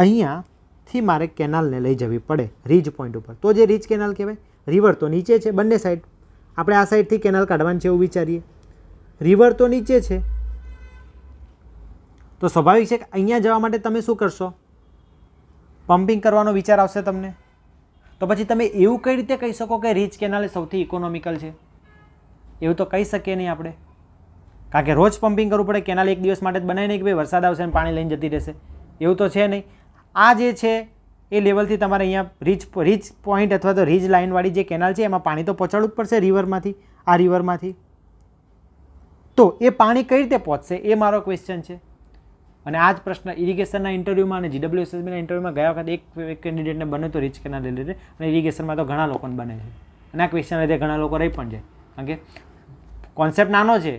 અહીંયાથી મારે કેનાલને લઈ જવી પડે રીચ પોઈન્ટ ઉપર, તો જે રીચ કેનાલ કહેવાય. રિવર તો નીચે છે બંને સાઈડ, આપણે આ સાઈડથી કેનાલ કાઢવાની છે એવું વિચારીએ. રિવર તો નીચે છે, તો સ્વાભાવિક છે કે અહીંયા જવા માટે તમે શું કરશો? પમ્પિંગ કરવાનો વિચાર આવશે તમને. તો પછી તમે એવું કઈ રીતે કહી શકો કે રીચ કેનાલ એ સૌથી ઇકોનોમિકલ છે? એવું તો કહી શકીએ નહીં આપણે, કારણ કે રોજ પમ્પિંગ કરવું પડે. કેનાલ એક દિવસ માટે જ બનાવી નહીં કે ભાઈ વરસાદ આવશે અને પાણી લઈને જતી રહેશે, એવું તો છે નહીં. આ જે છે એ લેવલથી તમારે અહીંયા રીચ પોઈન્ટ અથવા તો રીચ લાઇનવાળી જે કેનાલ છે એમાં પાણી તો પહોંચાડવું જ પડશે રિવરમાંથી, આ રિવરમાંથી. તો એ પાણી કઈ રીતે પહોંચશે એ મારો ક્વેશ્ચન છે. અને આ જ પ્રશ્ન ઇરિગેશનના ઇન્ટરવ્યૂમાં અને GWSSBના ઇન્ટરવ્યૂમાં ગયા વખતે એક કેન્ડિડેટને બને તો રીચ કેનાલ રિલેટેડ, અને ઇરિગેશનમાં તો ઘણા લોકોને બને છે. અને આ ક્વેશ્ચન લીધે ઘણા લોકો રહી પણ છે, કારણ કે કોન્સેપ્ટ નાનો છે,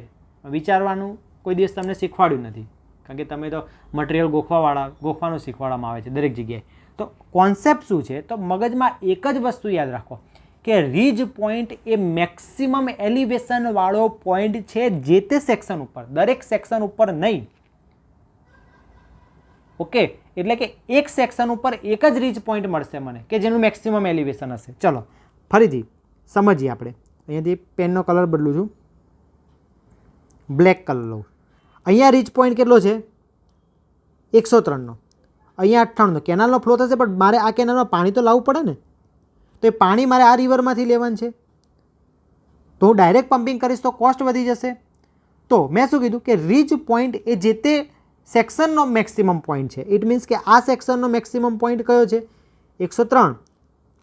વિચારવાનું કોઈ દિવસ તમને શીખવાડ્યું નથી, કારણ કે તમે તો મટીરિયલ ગોખવાનું શીખવાડવામાં આવે છે દરેક જગ્યાએ. તો કોન્સેપ્ટ શું છે? તો મગજમાં એક જ વસ્તુ યાદ રાખો કે રીજ પોઈન્ટ એ મેક્સિમમ એલિવેશનવાળો પોઈન્ટ છે જે તે સેક્શન ઉપર, દરેક સેક્શન ઉપર નહીં. ઓકે, એટલે કે એક સેક્શન ઉપર એક જ રીચ પોઈન્ટ મળશે મને કે જેનું મેક્સિમમ એલિવેશન હશે. ચલો ફરીથી સમજીએ આપણે. અહીંયાથી પેનનો કલર બદલું છું, બ્લેક કલર લઉં. અહીંયા રીચ પોઈન્ટ કેટલો છે? 103નો. અહીંયા 98નો. કેનાલનો ફ્લો થશે, પણ મારે આ કેનાલમાં પાણી તો લાવવું પડે ને. તો એ પાણી મારે આ રિવરમાંથી લેવાનું છે, તો હું ડાયરેક્ટ પમ્પિંગ કરીશ તો કોસ્ટ વધી જશે. તો મેં શું કીધું કે રીચ પોઈન્ટ એ જે તે સેક્શનનો મેક્સિમમ પોઈન્ટ છે. ઇટ મીન્સ કે આ સેક્શનનો મેક્સિમમ પોઈન્ટ કયો છે? 103.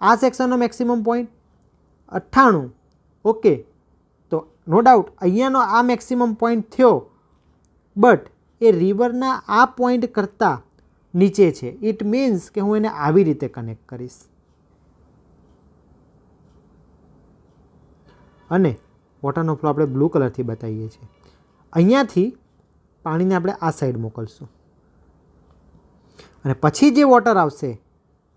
આ સેક્શનનો મેક્સિમમ પોઈન્ટ 98. ઓકે, તો નો ડાઉટ અહીંયાનો આ મેક્સિમમ પોઈન્ટ થયો, બટ એ રિવરના આ પોઈન્ટ કરતાં નીચે છે. ઇટ મીન્સ કે હું એને આવી રીતે કનેક્ટ કરીશ અને વોટરનો ફ્લો આપણે બ્લુ કલરથી બતાવીએ છીએ. અહીંયાથી પાણીને આપણે આ સાઈડ મોકલશું અને પછી જે વોટર આવશે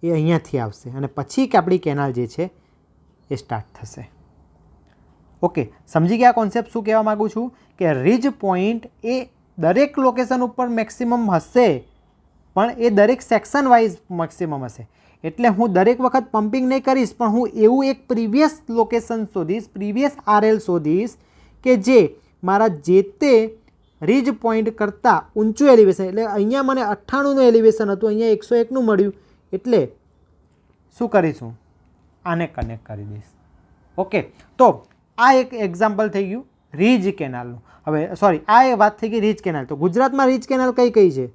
એ અહીંયાથી આવશે અને પછી કે આપણી કેનાલ જે છે એ સ્ટાર્ટ થશે. ઓકે, સમજી ગયા કોન્સેપ્ટ શું કહેવા માગું છું? કે રીચ પોઈન્ટ એ દરેક લોકેશન ઉપર મેક્સિમમ હશે, પણ એ દરેક સેક્શન વાઇઝ મેક્સિમમ હશે. એટલે હું દરેક વખત પમ્પિંગ નહીં કરીશ, પણ હું એવું એક પ્રીવિયસ લોકેશન શોધીશ, પ્રીવિયસ RL શોધીશ કે જે મારા જે તે રીજ પોઈન્ટ કરતાં ઊંચું એલિવેશન. એટલે અહીંયા મને 98નું એલિવેશન હતું, અહીંયા 101નું મળ્યું, એટલે શું કરીશું? આને કનેક્ટ કરી દઈશ. ઓકે, તો આ એક એક્ઝામ્પલ થઈ ગયું રીજ કેનાલનું. હવે સોરી, આ એ વાત થઈ ગઈ રીચ કેનાલ. તો ગુજરાતમાં રીચ કેનાલ કઈ કઈ છે?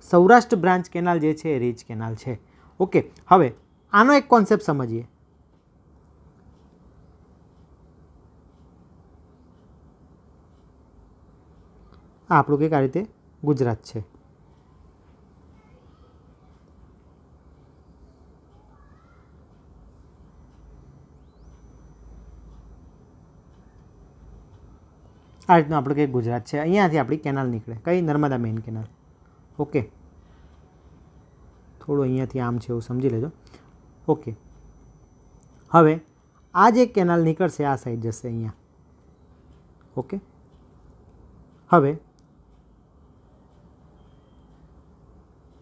સૌરાષ્ટ્ર બ્રાન્ચ કેનાલ જે છે એ રીચ કેનાલ છે. ઓકે, હવે આનો એક કોન્સેપ્ટ સમજીએ. આ આપણું કંઈક આ રીતે ગુજરાત છે. આ રીતનું આપણે કંઈક ગુજરાત છે. અહીંયાથી આપણી કેનાલ નીકળે, કઈ? Narmada main canal. ઓકે, થોડું અહીંયાથી આમ છે એવું સમજી લેજો. ઓકે, હવે આ જે કેનાલ નીકળશે આ સાઈડ જશે અહીંયા. ઓકે, હવે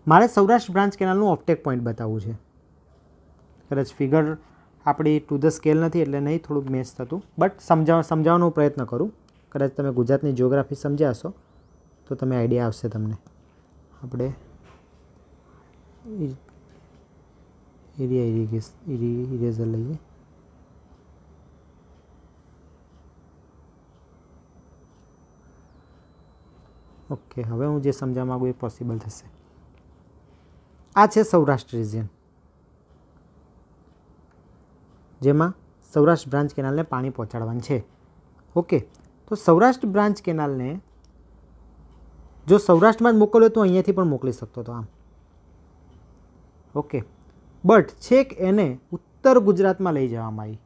મારે સૌરાષ્ટ્ર બ્રાન્ચ કેનાલનું ઓફટેક પોઈન્ટ બતાવવું છે. કદાચ ફિગર આપણી ટુ ધ સ્કેલ નથી એટલે નહીં થોડુંક મેચ થતું, બટ સમજાવવાનો પ્રયત્ન કરું. કદાચ તમે ગુજરાતની જિયોગ્રાફી સમજ્યા હશો તો તમે આઈડિયા આવશે તમને. આપણે એરિયા ઇરેઝર લઈએ. ઓકે, હવે હું જે સમજવા માગું એ પોસિબલ થશે. આ છે સૌરાષ્ટ્ર રિજિયન, જેમાં સૌરાષ્ટ્ર બ્રાન્ચ કેનાલને પાણી પહોંચાડવાનું છે. ઓકે, તો સૌરાષ્ટ્ર બ્રાન્ચ કેનાલને જો સૌરાષ્ટ્રમાં જ મોકલ્યો તો અહીંયાથી પણ મોકલી શકતો હતો આમ. ઓકે, બટ છેક એને ઉત્તર ગુજરાતમાં લઈ જવામાં આવી.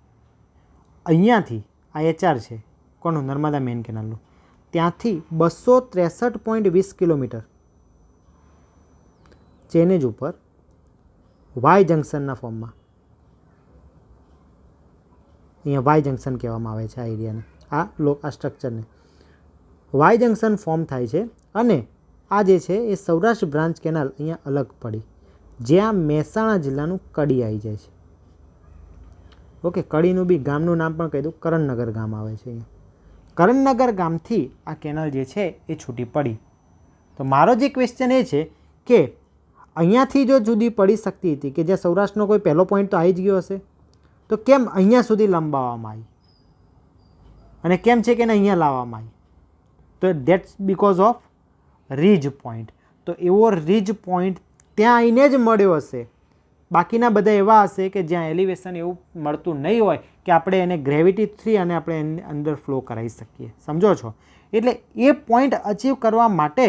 અહીંયાથી આ HR છે કોનું, નર્મદા મેઇન કેનાલનું, ત્યાંથી 263.20 કિલોમીટર ચેનેજ ઉપર વાય જંકશનના ફોર્મમાં, અહીંયા વાય જંકશન કહેવામાં આવે છે આ એરિયાને, આ સ્ટ્રક્ચરને વાય જંકશન ફોર્મ થાય છે. અને આ જે છે એ સૌરાષ્ટ્ર બ્રાન્ચ કેનાલ અહીંયા અલગ પડી, જ્યાં મહેસાણા જિલ્લાનું કડી આવી જાય છે. ઓકે, કડીનું બી ગામનું નામ પણ કહી દઉં, કરણનગર ગામ આવે છે અહીંયા. કરણનગર ગામથી આ કેનાલ જે છે એ છૂટી પડી. તો મારો જે ક્વેશ્ચન એ છે કે અહીંયાથી જો જુદી પડી શકતી હતી કે જ્યાં સૌરાષ્ટ્રનો કોઈ પહેલો પોઈન્ટ તો આવી જ ગયો હશે, તો કેમ અહીંયા સુધી લંબાવવામાં આવી અને કેમ છે કે એને અહીંયા લાવવામાં આવી? તો that's because of ridge point. તો એવો રીજ પોઈન્ટ ત્યાં આવીને જ મળ્યો હશે. બાકીના બધા એવા હશે કે જ્યાં એલિવેશન એવું મળતું નહીં હોય કે આપણે એને ગ્રેવિટી થ્રી અને આપણે એની અંદર ફ્લો કરાવી શકીએ. સમજો છો? એટલે એ પોઈન્ટ અચીવ કરવા માટે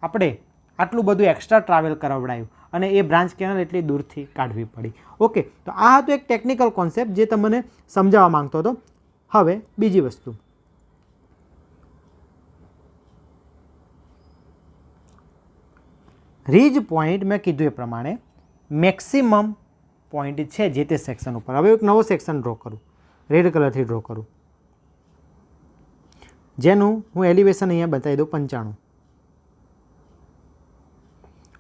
આપણે આટલું બધું એક્સ્ટ્રા ટ્રાવેલ કરાવડાયું અને એ બ્રાન્ચ કેનાલ એટલી દૂરથી કાઢવી પડી. ઓકે, તો આ હતો એક ટેકનિકલ કોન્સેપ્ટ જે તમને સમજાવવા માંગતો હતો. હવે બીજી વસ્તુ, રીજ પોઈન્ટ મેં કીધું એ પ્રમાણે મેક્સિમમ પોઈન્ટ છે જે તે સેક્શન ઉપર. હવે એક નવો સેક્શન ડ્રો કરું, રેડ કલરથી ડ્રો કરું, જેનું હું એલિવેશન અહીંયા બતાવી દઉં 95.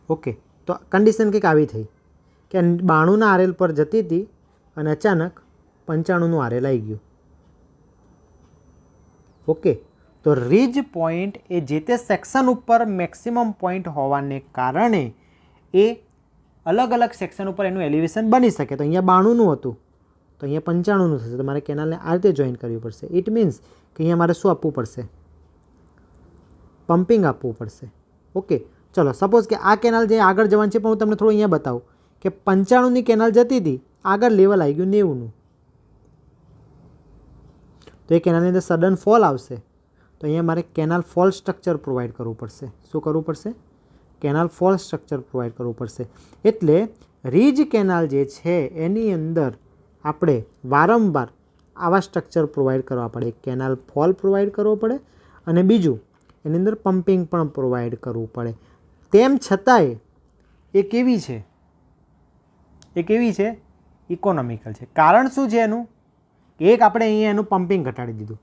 ઓકે, તો કન્ડિશન કંઈક આવી થઈ કે 92ના આરએલ પર જતી હતી અને અચાનક 95નું આરએલ આવી ગયું. ઓકે, તો રીજ પોઈન્ટ એ જે તે સેક્શન ઉપર મેક્સિમમ પોઈન્ટ હોવાને કારણે એ અલગ અલગ સેક્શન ઉપર એનું એલિવેશન બની શકે. તો અહીંયા 92નું હતું તો અહીંયા 95નું થશે. તો મારે કેનાલને આ રીતે જોઈન કરવી પડશે. ઇટ મીન્સ કે અહીંયા મારે શું આપવું પડશે? પમ્પિંગ આપવું પડશે. ઓકે, ચલો સપોઝ કે આ કેનાલ જે આગળ જવાનું છે, પણ હું તમને થોડું અહીંયા બતાવું કે 95ની કેનાલ જતી હતી, આગળ લેવલ આવી ગયું 90નું. તો એ કેનાલની અંદર સડન ફોલ આવશે. તો અહીંયા મારે કેનાલ ફોલ સ્ટ્રક્ચર પ્રોવાઈડ કરવું પડશે. શું કરવું પડશે? કેનાલ ફોલ સ્ટ્રક્ચર પ્રોવાઈડ કરવું પડશે. એટલે રીજ કેનાલ જે છે એની અંદર આપણે વારંવાર આવા સ્ટ્રક્ચર પ્રોવાઈડ કરવા પડે. કેનાલ ફોલ પ્રોવાઈડ કરવો પડે અને બીજું એની અંદર પમ્પિંગ પણ પ્રોવાઈડ કરવું પડે. તેમ છતાંય એ કેવી છે? એ કેવી છે? ઇકોનોમિકલ છે. કારણ શું છે એનું? એક આપણે અહીંયા એનું પમ્પિંગ ઘટાડી દીધું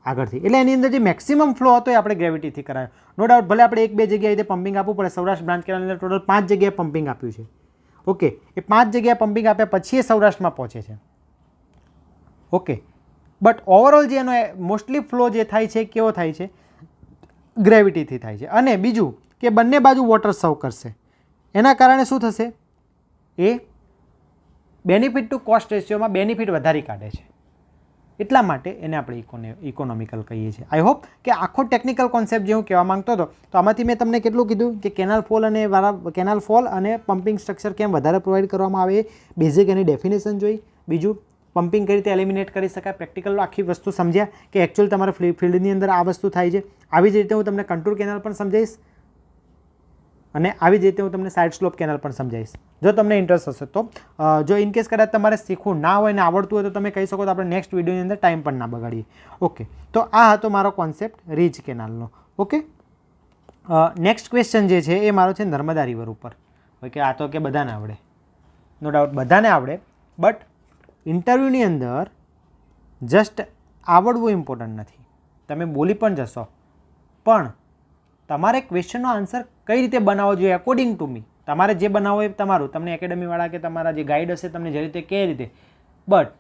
આગળથી, એટલે એની અંદર જે મેક્સિમમ ફ્લો હતો એ આપણે ગ્રેવિટીથી કરાયો. નો ડાઉટ, ભલે આપણે 1-2 જગ્યાએ રીતે પમ્પિંગ આપવું પડે. સૌરાષ્ટ્ર બ્રાન્ચ કેનાલની અંદર ટોટલ 5 જગ્યાએ પમ્પિંગ આપ્યું છે. ઓકે, એ 5 જગ્યાએ પમ્પિંગ આપ્યા પછી એ સૌરાષ્ટ્રમાં પહોંચે છે. ઓકે, બટ ઓવરઓલ જે એનો મોસ્ટલી ફ્લો જે થાય છે કેવો થાય છે? ગ્રેવિટીથી થાય છે. અને બીજું કે બંને બાજુ વોટર સર્વ કરશે. એના કારણે શું થશે? એ બેનિફિટ ટુ કોસ્ટ રેશિયોમાં બેનિફિટ વધારી કાઢે છે. એટલા માટે એને આપણે ઇકોનોમિકલ કહીએ છીએ. આઈ હોપ કે આખો ટેકનિકલ કોન્સેપ્ટ જે હું કહેવા માંગતો હતો, તો આમાંથી મેં તમને કેટલું કીધું કે કેનાલ ફોલ અને પમ્પિંગ સ્ટ્રક્ચર કેમ વધારે પ્રોવાઈડ કરવામાં આવે, બેઝિક એની ડેફિનેશન જોઈ. બીજું, પમ્પિંગ કઈ રીતે એલિમિનેટ કરી શકાય, પ્રેક્ટિકલ આખી વસ્તુ સમજ્યા કે એકચ્યુઅલ તમારા ફિલ્ડની અંદર આ વસ્તુ થાય છે. આવી જ રીતે હું તમને કન્ટુર કેનાલ પણ સમજાવીશ અને આવી જ રીતે હું તમને સાઇડ સ્લોપ કેનાલ પણ સમજાવીશ. જો તમને ઇન્ટરેસ્ટ હશે તો. જો ઇનકેસ કદાચ તમારે શીખવું ના હોય ને આવડતું હોય તો તમે કહી શકો, તો આપણે નેક્સ્ટ વિડીયોની અંદર ટાઈમ પણ ના બગાડીએ. ઓકે, તો આ હતો મારો કોન્સેપ્ટ રીજ કેનાલનો. ઓકે, નેક્સ્ટ ક્વેશ્ચન જે છે એ મારો છે નર્મદા રિવર ઉપર. ઓકે, આ તો કે બધાને આવડે, નો ડાઉટ બધાને આવડે, બટ ઇન્ટરવ્યૂની અંદર જસ્ટ આવડવું ઇમ્પોર્ટન્ટ નથી. તમે બોલી પણ જશો, પણ તમારે ક્વેશ્ચનનો આન્સર કઈ રીતે બનાવવો જોઈએ અકોર્ડિંગ ટુ મી. તમારે જે બનાવો એ તમારું, તમને એકેડમીવાળા કે તમારા જે ગાઈડ હશે તમને જે રીતે કઈ રીતે, બટ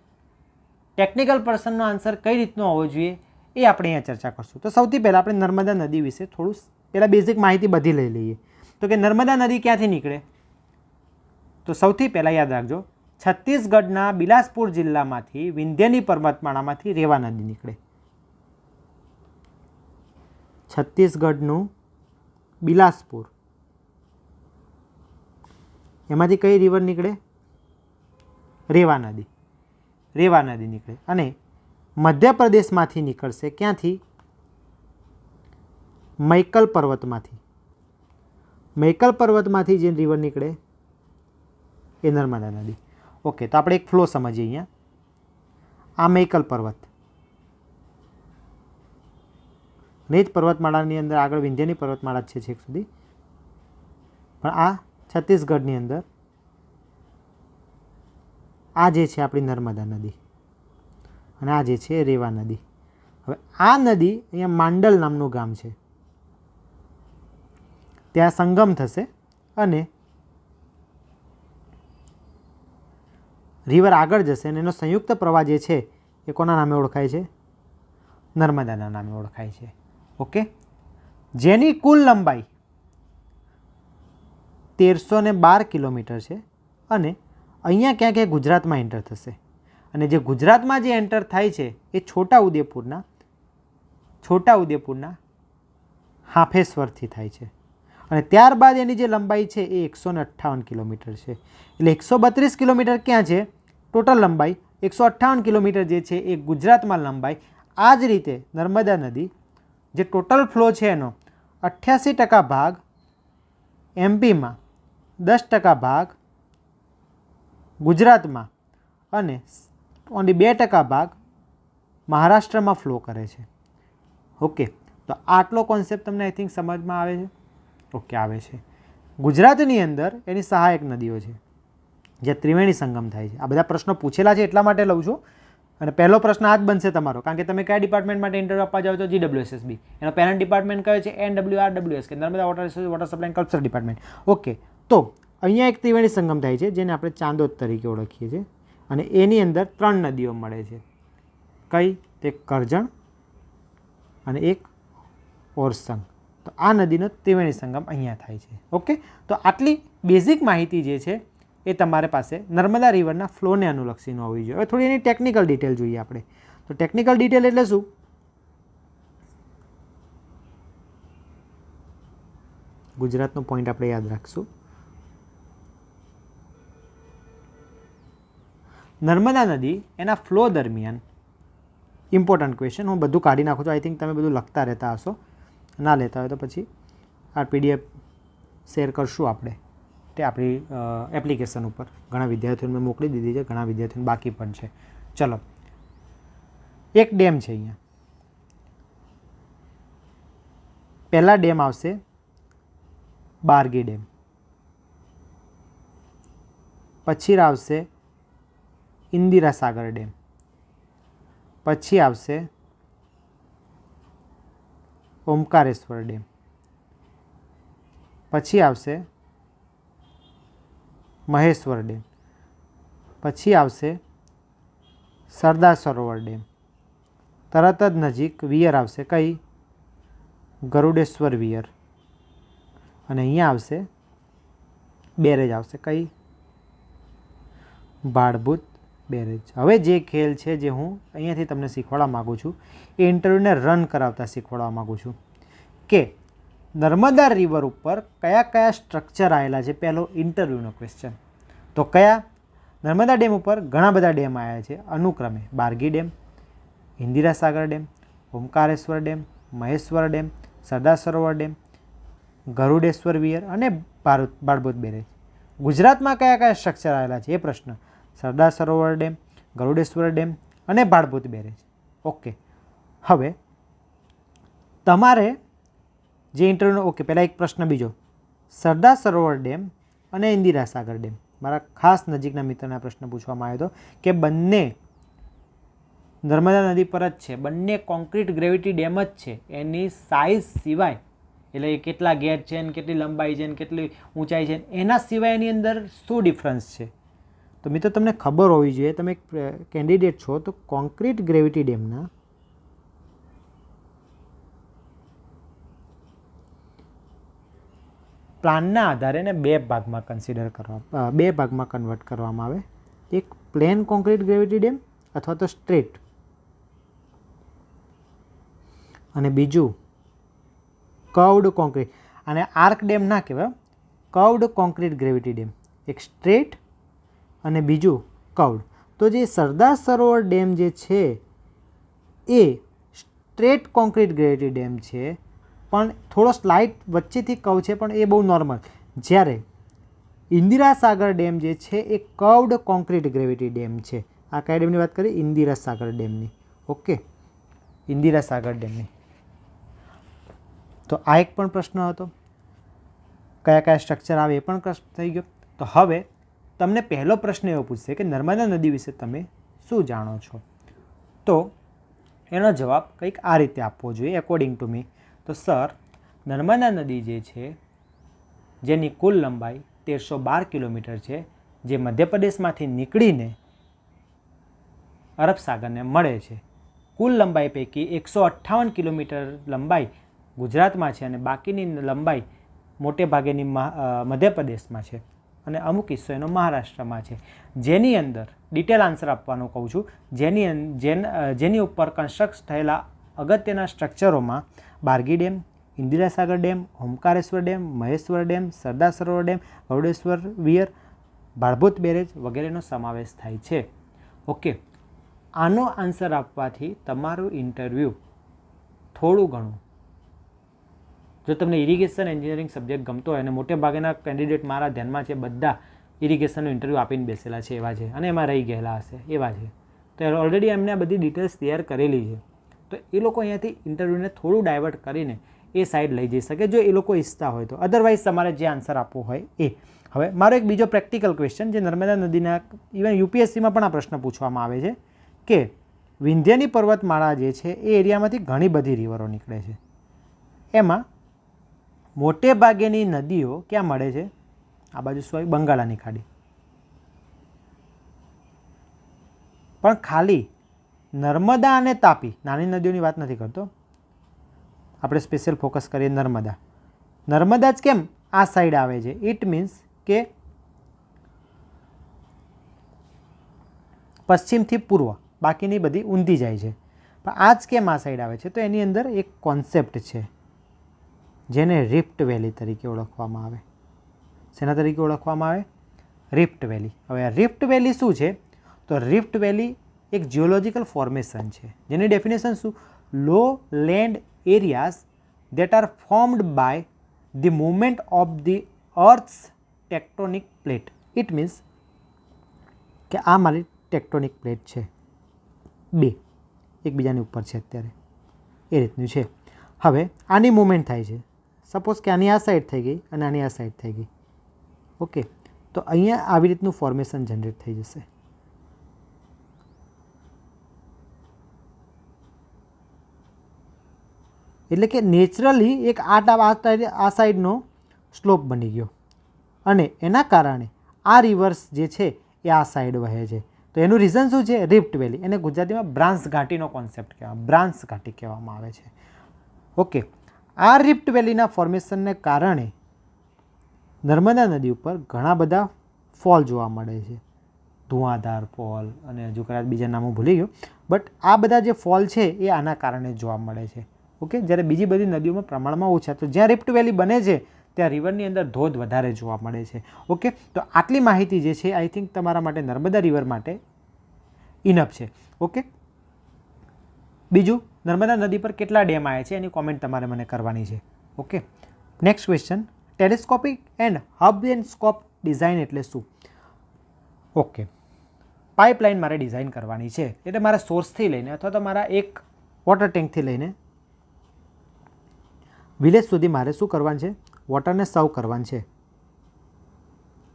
ટેકનિકલ પર્સનનો આન્સર કઈ રીતનો હોવો જોઈએ એ આપણે અહીંયા ચર્ચા કરશું. તો સૌથી પહેલાં આપણે નર્મદા નદી વિશે થોડું પહેલાં બેઝિક માહિતી બધી લઈ લઈએ. તો કે નર્મદા નદી ક્યાંથી નીકળે? તો સૌથી પહેલાં યાદ રાખજો, છત્તીસગઢના બિલાસપુર જિલ્લામાંથી વિંધ્યની પર્વતમાળામાંથી રેવા નદી નીકળે. છત્તીસગઢનું બિલાસપુર, એમાંથી કઈ રિવર નીકળે? રેવા નદી. રેવા નદી નીકળે. અને મધ્યપ્રદેશમાંથી નીકળશે. ક્યાંથી? મૈકલ પર્વતમાંથી. મૈકલ પર્વતમાંથી જે રિવર નીકળે એ નર્મદા નદી. ઓકે, તો આપણે એક ફ્લો સમજીએ અહીંયા. આ મૈકલ પર્વત, ને જ પર્વતમાળાની અંદર આગળ વિંધ્યની પર્વતમાળા જ છે છેક સુધી, પણ આ છત્તીસગઢની અંદર આ જે છે આપણી નર્મદા નદી અને આ જે છે રેવા નદી. હવે આ નદી અહીંયા માંડલ નામનું ગામ છે, ત્યાં સંગમ થશે અને રિવર આગળ જશે અને એનો સંયુક્ત પ્રવાહ જે છે એ કોના નામે ઓળખાય છે? નર્મદાના નામે ઓળખાય છે. ઓકે, જેની કુલ લંબાઈ 1312 કિલોમીટર છે અને અહીંયા ક્યાંક એ ગુજરાતમાં એન્ટર થશે. અને જે ગુજરાતમાં જે એન્ટર થાય છે એ છોટાઉદેપુરના હાફેશ્વરથી થાય છે અને ત્યારબાદ એની જે લંબાઈ છે એ 158 કિલોમીટર છે. એટલે 132 કિલોમીટર ક્યાં છે ટોટલ લંબાઈ, 158 કિલોમીટર જે છે એ ગુજરાતમાં લંબાઈ. આ જ રીતે નર્મદા નદી જે ટોટલ ફ્લો છે એનો 88% ભાગ એમપીમાં, 10% ભાગ ગુજરાતમાં અને ઓનલી 2% ભાગ મહારાષ્ટ્રમાં ફ્લો કરે છે. ઓકે, તો આટલો કોન્સેપ્ટ તમને આઈ થિંક સમજમાં આવે છે? ઓકે, આવે છે. ગુજરાતની અંદર એની સહાયક નદીઓ છે જે ત્રિવેણી સંગમ થાય છે. આ બધા પ્રશ્નો પૂછેલા છે એટલા માટે લઉં છું. અને પહેલો પ્રશ્ન આ જ બનશે તમારો, કારણ કે તમે કયા ડિપાર્ટમેન્ટ માટે ઇન્ટરવ્યૂ આપવા જાઓ છો? GWSSB. એનો પેરેન્ટ ડિપાર્ટમેન્ટ કયો છે? NWRWS કે Narmada water supply and culture department. Okay, તો અહીંયા એક ત્રિવેણી સંગમ થાય છે જેને આપણે ચાંદોદ તરીકે ઓળખીએ છીએ અને એની અંદર 3 નદીઓ મળે છે. કઈ? તે કરજણ અને એક ઓરસંગ. તો આ નદીનો ત્રિવેણી સંગમ અહીંયા થાય છે. ઓકે, તો આટલી બેઝિક માહિતી જે છે એ તમારે પાસે નર્મદા રિવરના ફ્લોને અનુલક્ષીને હોવી જોઈએ. હવે થોડી એની ટેકનિકલ ડિટેલ જોઈએ આપણે. તો ટેકનિકલ ડિટેલ એટલે શું? ગુજરાતનો પોઈન્ટ આપણે યાદ રાખશું. નર્મદા નદી એના ફ્લો દરમિયાન, ઇમ્પોર્ટન્ટ ક્વેશ્ચન, હું બધું કાઢી નાખું છું. આઈ થિંક તમે બધું લખતા રહેતા હશો. ના લેતા હોય તો પછી આ PDF શેર કરશું આપણે તે આપણી એપ્લિકેશન ઉપર. ઘણા વિદ્યાર્થીઓને મેં મોકલી દીધી છે, ઘણા વિદ્યાર્થીઓને બાકી પણ છે. ચલો, એક ડેમ છે અહીંયા. પહેલા ડેમ આવશે બારગી ડેમ, પછી આવશે ઇન્દિરા સાગર ડેમ, પછી આવશે ઓમકારેશ્વર ડેમ, પછી આવશે મહેશ્વર ડેમ, પછી આવશે સરદાર સરોવર ડેમ, તરત જ નજીક વિયર આવશે. કઈ? ગરુડેશ્વર વિયર. અને અહીંયા આવશે બેરેજ આવશે. કઈ? ભાડભૂત બેરેજ. હવે જે ખેલ છે જે હું અહીંયાથી તમને શીખવાડવા માગું છું એ ઇન્ટરવ્યૂને રન કરાવતા શીખવાડવા માગું છું કે નર્મદા રિવર ઉપર કયા કયા સ્ટ્રક્ચર આવેલા છે. પહેલો ઇન્ટરવ્યૂનો ક્વેશ્ચન. તો કયા? નર્મદા ડેમ ઉપર ઘણા બધા ડેમ આવ્યા છે અનુક્રમે Bargi dam, Indira Sagar dam, Omkareshwar dam, Maheshwar dam, Sardar Sarovar dam, Garudeshwar weir અને ભાડભૂત બેરેજ. ગુજરાતમાં કયા કયા સ્ટ્રક્ચર આવેલા છે એ પ્રશ્ન. સરદાર સરોવર ડેમ, ગરુડેશ્વર ડેમ અને ભાડભૂત બેરેજ. ઓકે, હવે તમારે જે ઇન્ટરવ્યૂનો, ઓકે, પહેલાં એક પ્રશ્ન બીજો. સરદાર સરોવર ડેમ અને ઇન્દિરા સાગર ડેમ, મારા ખાસ નજીકના મિત્રને પ્રશ્ન પૂછવામાં આવ્યો હતો કે બંને નર્મદા નદી પર જ છે, બંને કોન્ક્રીટ ગ્રેવિટી ડેમ જ છે. એની સાઇઝ સિવાય, એટલે કેટલા ગેટ છે ને કેટલી લંબાઈ છે ને કેટલી ઊંચાઈ છે એના સિવાય એની અંદર શું ડિફરન્સ છે? તો મિત્રો તમને ખબર હોવી જોઈએ, તમે કેન્ડિડેટ છો તો કોન્ક્રીટ ગ્રેવિટી ડેમના પ્લાનના આધારે એને 2 ભાગમાં કન્વર્ટ કરવામાં આવે. એક પ્લેન કોન્ક્રીટ ગ્રેવિટી ડેમ અથવા તો સ્ટ્રેટ, અને બીજું કર્વડ કોન્ક્રીટ. અને આર્ક ડેમ ના કહેવાય, કર્વડ કોન્ક્રીટ ગ્રેવિટી ડેમ. એક સ્ટ્રેટ અને બીજું કર્વડ. તો જે સરદાર સરોવર ડેમ જે છે એ સ્ટ્રેટ કોન્ક્રીટ ગ્રેવિટી ડેમ છે, પણ થોડો સ્લાઇટ વચ્ચેથી કર્વ છે, પણ એ બહુ નોર્મલ. જ્યારે ઇન્દિરા સાગર ડેમ જે છે એ કર્વડ કોન્ક્રીટ ગ્રેવિટી ડેમ છે. આ કયા ડેમની વાત કરીએ? ઇન્દિરા સાગર ડેમની. ઓકે, ઇન્દિરા સાગર ડેમની. તો આ એક પણ પ્રશ્ન હતો. કયા કયા સ્ટ્રક્ચર આવે એ પણ પ્રશ્ન થઈ ગયો. તો હવે તમને પહેલો પ્રશ્ન એવો પૂછશે કે નર્મદા નદી વિશે તમે શું જાણો છો? તો એનો જવાબ કંઈક આ રીતે આપવો જોઈએ એકોર્ડિંગ ટુ મી. તો સર, નર્મદા નદી જે છે જેની કુલ લંબાઈ 1312 કિલોમીટર છે, જે મધ્યપ્રદેશમાંથી નીકળીને અરબ સાગરને મળે છે. કુલ લંબાઈ પૈકી 158 કિલોમીટર લંબાઈ ગુજરાતમાં છે અને બાકીની લંબાઈ મોટે ભાગેની મધ્યપ્રદેશમાં છે અને અમુક હિસ્સો એનો મહારાષ્ટ્રમાં છે. જેની અંદર ડિટેલ આન્સર આપવાનું કહું છું. જેની ઉપર કન્સ્ટ્રક્ટ થયેલા અગત્યના સ્ટ્રક્ચરોમાં Bargi dam, Indira Sagar dam, Omkareshwar dam, Maheshwar dam, Sardar Sarovar dam, Garudeshwar weir, Bhadbhut barrage વગેરેનો સમાવેશ થાય છે. ઓકે, આનો આન્સર આપવાથી તમારું ઇન્ટરવ્યૂ થોડું ઘણું, જો તમને ઇરિગેશન એન્જિનિયરિંગ સબ્જેક્ટ ગમતો હોય, અને મોટે ભાગેના કેન્ડિડેટ મારા ધ્યાનમાં છે બધા ઇરિગેશનનું ઇન્ટરવ્યૂ આપીને બેસેલા છે એવા છે, અને એમાં રહી ગયેલા હશે એવા છે. તો ઓલરેડી એમને આ બધી ડિટેલ્સ તૈયાર કરેલી છે. તો એ લોકો અહીંયાથી ઇન્ટરવ્યૂને થોડું ડાયવર્ટ કરીને એ સાઈડ લઈ જઈ શકે જો એ લોકો ઈચ્છતા હોય તો. અધરવાઇઝ તમારે જે આન્સર આપવો હોય એ. હવે મારો એક બીજો પ્રેક્ટિકલ ક્વેશ્ચન, જે નર્મદા નદીના ઇવન યુપીએસસીમાં પણ આ પ્રશ્ન પૂછવામાં આવે છે કે વિંધ્યની પર્વતમાળા જે છે એ એરિયામાંથી ઘણી બધી રિવરો નીકળે છે. એમાં મોટે ભાગેની નદીઓ ક્યાં મળે છે? આ બાજુ શું આવી? બંગાળાની ખાડી. પણ ખાલી નર્મદા અને તાપી, નાની નદીઓની વાત નથી કરતો, આપણે સ્પેશિયલ ફોકસ કરીએ નર્મદા. નર્મદા જ કેમ આ સાઈડ આવે છે? ઇટ મીન્સ કે પશ્ચિમથી પૂર્વ, બાકીની બધી ઊંધી જાય છે. પણ આ જ કેમ આ સાઈડ આવે છે? તો એની અંદર એક કોન્સેપ્ટ છે જેને રિફ્ટ વેલી તરીકે ઓળખવામાં આવે. શેના તરીકે ઓળખવામાં આવે? રિફ્ટ વેલી. હવે આ રિફ્ટ વેલી શું છે? તો રિફ્ટ વેલી એક જિયોલોજિકલ ફોર્મેશન છે જેની ડેફિનેશન શું? Low land areas that are formed by the movement of the earth's tectonic plate. It means કે આ મારી ટેક્ટોનિક પ્લેટ છે, બે એકબીજાની ઉપર છે અત્યારે, એ રીતનું છે. હવે આની મૂવમેન્ટ થાય છે. સપોઝ કે આની આ સાઈડ થઈ ગઈ અને આની આ સાઈડ થઈ ગઈ. ઓકે, તો અહીંયા આવી રીતનું ફોર્મેશન જનરેટ થઈ જશે. એટલે કે નેચરલી એક આ સાઈડનો સ્લોપ બની ગયો અને એના કારણે આ રિવર્સ જે છે એ આ સાઈડ વહે છે. તો એનું રીઝન શું છે? રિફ્ટ વેલી. એને ગુજરાતીમાં બ્રાન્સ ઘાટીનો કોન્સેપ્ટ કહેવાય, બ્રાન્સ ઘાટી કહેવામાં આવે છે. ઓકે, આ રિફ્ટ વેલીના ફોર્મેશનને કારણે નર્મદા નદી ઉપર ઘણા બધા ફોલ જોવા મળે છે. ધુઆધાર ફોલ અને હજુ કદાચ બીજા નામો ભૂલી ગયો, બટ આ બધા જે ફોલ છે એ આના કારણે જોવા મળે છે. ઓકે, જ્યારે બીજી બધી નદીઓમાં પ્રમાણમાં ઓછા. તો જ્યાં રિફ્ટ વેલી બને છે ત્યાં રિવરની અંદર ધોધ વધારે જોવા મળે છે. ઓકે, તો આટલી માહિતી જે છે આઈ થિંક તમારા માટે નર્મદા રિવર માટે ઇનફ છે. ઓકે, બીજું, નર્મદા નદી પર કેટલા ડેમ આવે છે એની કોમેન્ટ તમારે મને કરવાની છે. Okay, next question, telescopic and hub and scope design એટલે શું? ઓકે, પાઇપલાઇન મારે ડિઝાઇન કરવાની છે, એટલે મારા સોર્સથી લઈને અથવા તો મારા એક વોટર ટેન્કથી લઈને વિલેજ સુધી મારે શું કરવાનું છે? વોટરને સર્વ કરવાનું છે.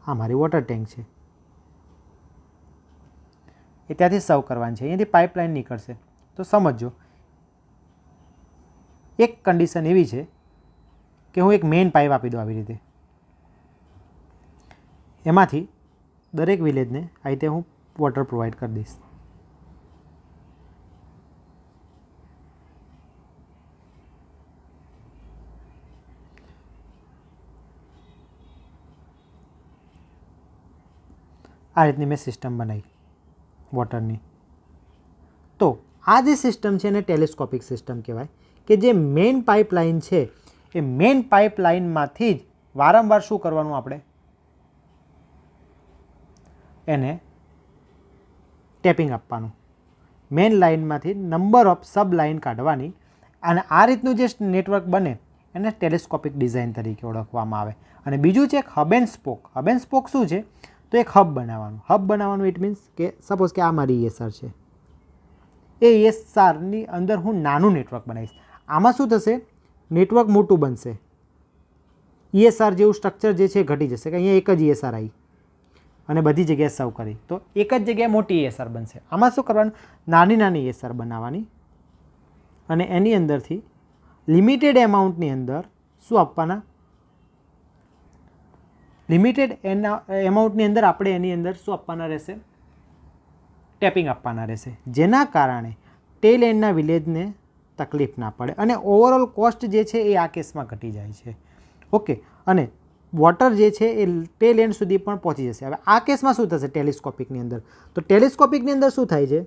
આ મારી વોટર ટેન્ક છે, એ ત્યાંથી સર્વ કરવાનું છે. અહીંયાથી પાઇપલાઇન નીકળશે. તો સમજો, એક કન્ડિશન એવી છે કે હું એક મેઇન પાઇપ આપી દઉં આવી રીતે, એમાંથી દરેક વિલેજને આ રીતે હું વોટર પ્રોવાઈડ કરી દઈશ. આ રીતની મેં સિસ્ટમ બનાવી વોટરની. તો આ જે સિસ્ટમ છે એને ટેલિસ્કોપિક સિસ્ટમ કહેવાય, કે જે મેઇન પાઇપલાઇન છે એ મેઇન પાઇપલાઇનમાંથી જ વારંવાર શું કરવાનું? આપણે એને ટેપિંગ આપવાનું. મેઇન લાઇનમાંથી નંબર ઓફ સબ લાઇન કાઢવાની, અને આ રીતનું જે નેટવર્ક બને એને ટેલિસ્કોપિક ડિઝાઇન તરીકે ઓળખવામાં આવે. અને બીજું છે એક hub and spoke. Hub and spoke શું છે? તો એક હબ બનાવવાનું. ઇટ મીન્સ કે સપોઝ કે આ મારી ESR છે, એ ESRની અંદર હું નાનું નેટવર્ક બનાવીશ. આમાં શું થશે? નેટવર્ક મોટું બનશે, ESR જેવું સ્ટ્રક્ચર જે છે એ ઘટી જશે, કે અહીંયા એક જ ESR આવી અને બધી જગ્યાએ સર્વ કરી, તો એક જ જગ્યાએ મોટી ESR બનશે. આમાં શું કરવાનું? નાની ESR બનાવવાની અને એની અંદરથી લિમિટેડ એમાઉન્ટની અંદર શું આપવાના? લિમિટેડ એમાઉન્ટની અંદર આપણે એની અંદર શું આપવાના રહેશે? ટેપિંગ આપવાના રહેશે, જેના કારણે ટેલ એન્ડના વિલેજને તકલીફ ના પડે અને ઓવરઓલ કોસ્ટ જે છે એ આ કેસમાં ઘટી જાય છે. ઓકે, અને વોટર જે છે એ ટેલ એન્ડ સુધી પણ પહોંચી જશે. હવે આ કેસમાં શું થશે ટેલિસ્કોપિકની અંદર? તો ટેલિસ્કોપિકની અંદર શું થાય છે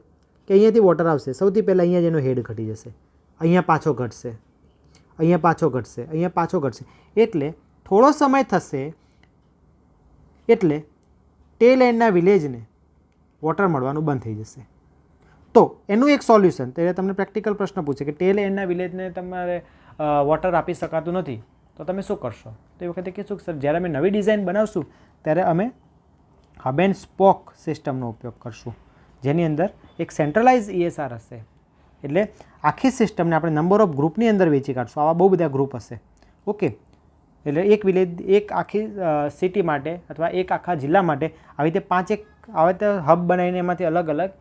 કે અહીંયાથી વોટર આવશે, સૌથી પહેલાં અહીંયા જેનો હેડ ઘટી જશે, અહીંયા પાછો ઘટશે, અહીંયા પાછો ઘટશે, અહીંયા પાછો ઘટશે, એટલે થોડો સમય થશે એટલે ટેલ એન્ડના વિલેજને વોટર મળવાનું બંધ થઈ જશે. તો એનું એક સોલ્યુશન, ત્યારે તમને પ્રેક્ટિકલ પ્રશ્ન પૂછે કે ટેલ એન્ડના વિલેજને તમારે વોટર આપી શકાતું નથી, તો તમે શું કરશો? તો એ વખતે કહીશું કે સર જ્યારે અમે નવી ડિઝાઇન બનાવશું ત્યારે અમે હબ એન્ડ સ્પોક સિસ્ટમનો ઉપયોગ કરશું, જેની અંદર એક સેન્ટ્રલાઇઝ ESR હશે. એટલે આખી સિસ્ટમને આપણે નંબર ઓફ ગ્રુપની અંદર વેચી કાઢશું. આવા બહુ બધા ગ્રુપ હશે. ઓકે, એટલે એક વિલેજ, એક આખી સિટી માટે અથવા એક આખા જિલ્લા માટે આવી રીતે 5 આવી રીતે હબ બનાવીને એમાંથી અલગ અલગ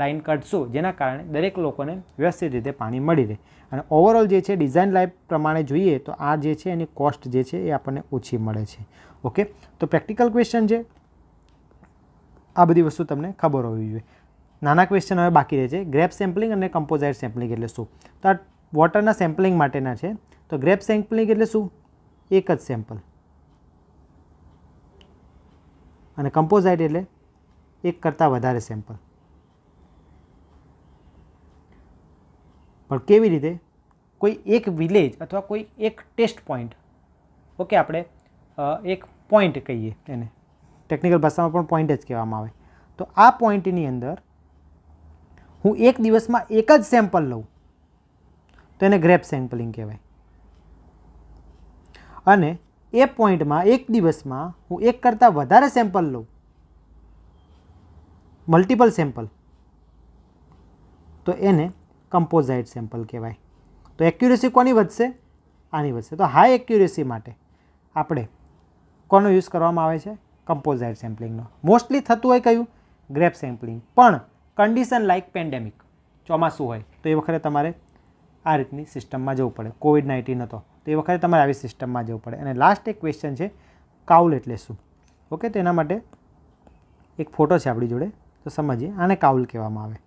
લાઇન કાઢશું, જેના કારણે દરેક લોકોને વ્યવસ્થિત રીતે પાણી મળી રહે. અને ઓવરઓલ જે છે ડિઝાઇન લાઈફ પ્રમાણે જોઈએ તો આ જે છે એની કોસ્ટ જે છે એ આપણને ઓછી મળે છે. ઓકે, તો પ્રેક્ટિકલ ક્વેશ્ચન છે, આ બધી વસ્તુ તમને ખબર હોવી જોઈએ. નાના ક્વેશ્ચન હવે બાકી રહે છે. ગ્રેપ સેમ્પલિંગ અને કમ્પોઝાઇટ સેમ્પલિંગ એટલે શું? તો આ વોટરના સેમ્પલિંગ માટેના છે. તો ગ્રેપ સેમ્પલિંગ એટલે શું? એક જ સેમ્પલ. અને કમ્પોઝાઇટ એટલે એક કરતાં વધારે સેમ્પલ. પણ કેવી રીતે? કોઈ એક વિલેજ અથવા કોઈ એક ટેસ્ટ પોઈન્ટ, ઓકે, આપણે એક પોઈન્ટ કહીએ એને, ટેકનિકલ ભાષામાં પણ પોઈન્ટ જ કહેવામાં આવે. તો આ પોઈન્ટની અંદર હું એક દિવસમાં એક જ સેમ્પલ લઉં તો એને ગ્રેપ સેમ્પલિંગ કહેવાય. અને એ પોઈન્ટમાં એક દિવસમાં હું એક કરતાં વધારે સેમ્પલ લઉં, મલ્ટિપલ સેમ્પલ, તો એને કમ્પોઝાઇટ સેમ્પલ કહેવાય. તો એક્યુરેસી કોની વધશે? આની વધશે. તો હાઈ એક્યુરેસી માટે આપણે કોનો યુઝ કરવામાં આવે છે? કમ્પોઝાઇટ સેમ્પલિંગનો. મોસ્ટલી થતું હોય કયું? Grape sampling. પણ કન્ડિશન લાઇક પેન્ડેમિક, ચોમાસું હોય તો એ વખતે તમારે આ રીતની સિસ્ટમમાં જવું પડે. COVID-19 હતો તો એ વખતે તમારે આવી સિસ્ટમમાં જવું પડે. અને લાસ્ટ એક ક્વેશ્ચન છે, કાઉલ એટલે શું? ઓકે, તો એના માટે એક ફોટો છે આપણી જોડે, તો સમજીએ. આને કાઉલ કહેવામાં આવે.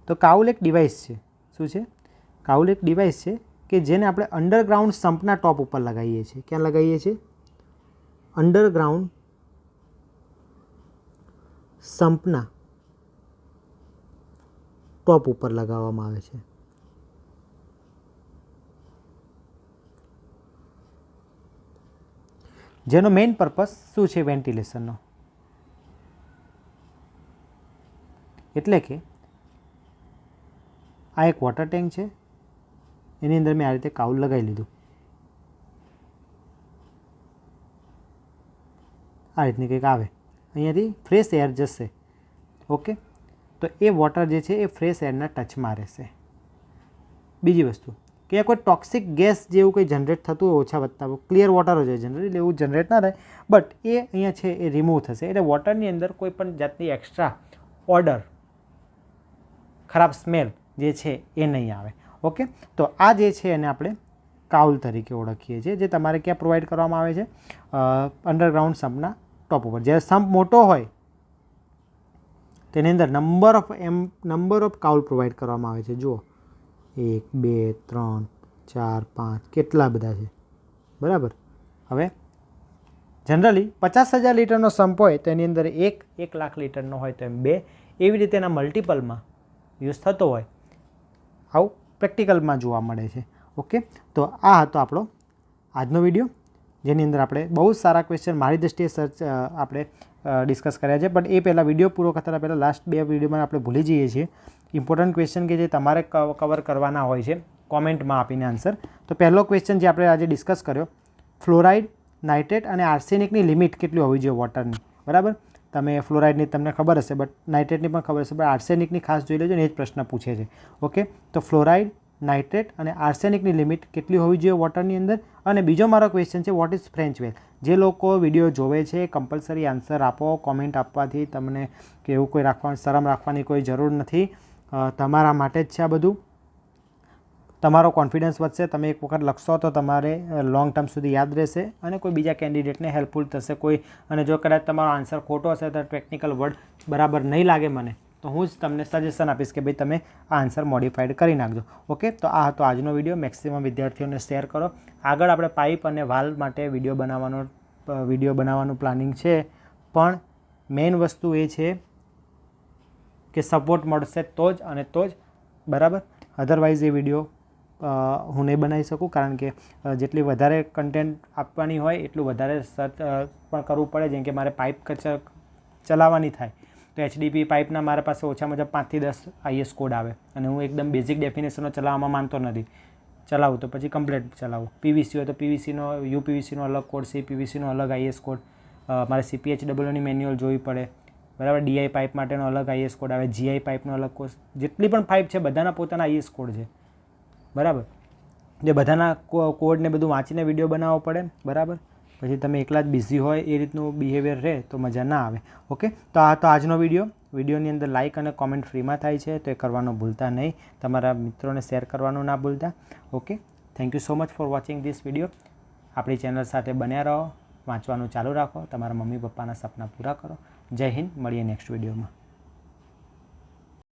તો કાઉલ એક ડિવાઇસ છે. શું છે? કાઉલ એક ડિવાઇસ છે કે જેને આપણે અંડરગ્રાઉન્ડ સમ્પના ટોપ ઉપર લગાવીએ છીએ. ક્યાં લગાવીએ છીએ? અંડરગ્રાઉન્ડ સમ્પના ટોપ ઉપર લગાવવામાં આવે છે. જેનો મેઇન પર્પસ શું છે? વેન્ટિલેશનનો. એટલે કે આ એક વોટર ટેન્ક છે, એની અંદર મેં આ રીતે કાઉલ લગાવી લીધું. આ રીતની કંઈક આવે, અહીંયાથી ફ્રેશ એર જશે. ઓકે, તો એ વોટર જે છે એ ફ્રેશ એરના ટચમાં રહેશે. બીજી વસ્તુ કે કોઈ ટોક્સિક ગેસ જેવું કંઈ જનરેટ થતું હોય ઓછા વત્તા, ક્લિયર વોટર હોય જનરલી, એટલે એવું જનરેટ ના થાય, બટ એ અહીંયા છે એ રિમૂવ થશે. એટલે વોટરની અંદર કોઈ પણ જાતની એક્સ્ટ્રા ઓર્ડર, ખરાબ સ્મેલ જે છે એ નહીં આવે. ઓકે, તો આ જે છે એને આપણે કાઉલ તરીકે ઓળખીએ છીએ, જે તમારે ક્યાં પ્રોવાઈડ કરવામાં આવે છે? અંડરગ્રાઉન્ડ સમ્પના ટોપ ઉપર. જ્યારે સમ્પ મોટો હોય તેની અંદર નંબર ઓફ કાઉલ પ્રોવાઈડ કરવામાં આવે છે. જુઓ, 1 2 3 4 5 કેટલા બધા છે, બરાબર. હવે જનરલી 50,000 લીટરનો સમ્પ હોય તો એની અંદર 1 લાખ લીટરનો હોય તો એમ 2, એવી રીતે એના મલ્ટિપલમાં યુઝ થતો હોય. આવું પ્રેક્ટિકલમાં જોવા મળે છે. ઓકે, તો આ હતો આપણો આજનો વિડીયો, જેની અંદર આપણે બહુ સારા ક્વેશ્ચન મારી દૃષ્ટિએ આપણે ડિસ્કસ કર્યા છે. બટ એ પહેલાં વિડીયો પૂરો કરતાં પહેલાં લાસ્ટ 2 વિડીયોમાં આપણે ભૂલી જઈએ છીએ ઇમ્પોર્ટન્ટ ક્વેશ્ચન કે જે તમારે કવર કરવાના હોય છે કોમેન્ટમાં આપીને આન્સર. તો પહેલો ક્વેશ્ચન જે આપણે આજે ડિસ્કસ કર્યો, ફ્લોરાઇડ, નાઇટ્રેટ અને આર્સેનિકની લિમિટ કેટલી હોવી જોઈએ વોટરની, બરાબર. તમે ફ્લોરાઇડની તમને ખબર હશે, બટ નાઇટ્રેટની પણ ખબર હશે, પણ આર્સેનિકની ખાસ જોઈ લેજો ને, એ જ પ્રશ્ન પૂછે છે. ઓકે, તો ફ્લોરાઇડ, નાઇટ્રેટ અને આર્સેનિકની લિમિટ કેટલી હોવી જોઈએ વોટરની અંદર. અને બીજો મારો ક્વેશ્ચન છે, વોટ ઇઝ ફ્રેન્ચ વેલ. જે લોકો વિડીયો જોવે છે કમ્પલસરી આન્સર આપો. કોમેન્ટ આપવાથી તમને કે એવું કોઈ શરમ રાખવાની કોઈ જરૂર નથી. તમારા માટે જ છે આ બધું. તમારો કોન્ફિડન્સ વધશે, તમે એક વખત લખશો તો તમારે લોંગ ટર્મ સુધી યાદ રહેશે અને કોઈ બીજા કેન્ડિડેટને હેલ્પફુલ થશે કોઈ. અને જો કદાચ તમારો આન્સર ખોટો હશે તો ટેકનિકલ વર્ડ બરાબર નહીં લાગે મને, તો હું જ તમને સજેશન આપીશ કે ભાઈ તમે આ આન્સર મોડિફાઈડ કરી નાખજો. ઓકે, તો આ હતો આજનો વિડીયો. મેક્સિમમ વિદ્યાર્થીઓને શેર કરો. આગળ આપણે પાઇપ અને વાલ્વ માટે વિડીયો બનાવવાનું પ્લાનિંગ છે, પણ મેઇન વસ્તુ એ છે કે સપોર્ટ મળશે તો જ બરાબર. અધરવાઇઝ એ વિડીયો હું નહીં બનાવી શકું, કારણ કે જેટલી વધારે કન્ટેન્ટ આપવાની હોય એટલું વધારે સર્ચ પણ કરવું પડે. જેમ કે મારે પાઇપ ચલાવવાની થાય તો HDPE પાઇપના મારા પાસે ઓછામાં ઓછા 5 થી 10 IS કોડ આવે, અને હું એકદમ બેઝિક ડેફિનેશનો ચલાવવામાં માનતો નથી. ચલાવું તો પછી કમ્પ્લીટ ચલાવું. PVC હોય તો PVCનો UPVCનો અલગ કોડ, CPVCનો અલગ IS કોડ, મારે CPHWની મેન્યુઅલ જોવી પડે, બરાબર. DI પાઇપ માટેનો અલગ IS કોડ આવે, GI પાઇપનો અલગ કોડ. જેટલી પણ પાઇપ છે બધાના પોતાના IS કોડ છે, બરાબર. જે બધાના કોડને બધું વાંચીને વિડીયો બનાવવો પડે, બરાબર. પછી તમે એકલા જ બિઝી હોય એ રીતનું બિહેવિયર રહે તો મજા ના આવે. ઓકે, તો આ તો આજનો વિડીયોની અંદર લાઇક અને કોમેન્ટ ફ્રીમાં થાય છે, તો એ કરવાનું ભૂલતા નહીં. તમારા મિત્રોને શેર કરવાનું ના ભૂલતા. Okay, thank you so much for watching this video. આપણી ચેનલ સાથે બન્યા રહો, વાંચવાનું ચાલુ રાખો, તમારા મમ્મી પપ્પાના સપના પૂરા કરો. જય હિન્દ. મળીએ નેક્સ્ટ વિડીયોમાં.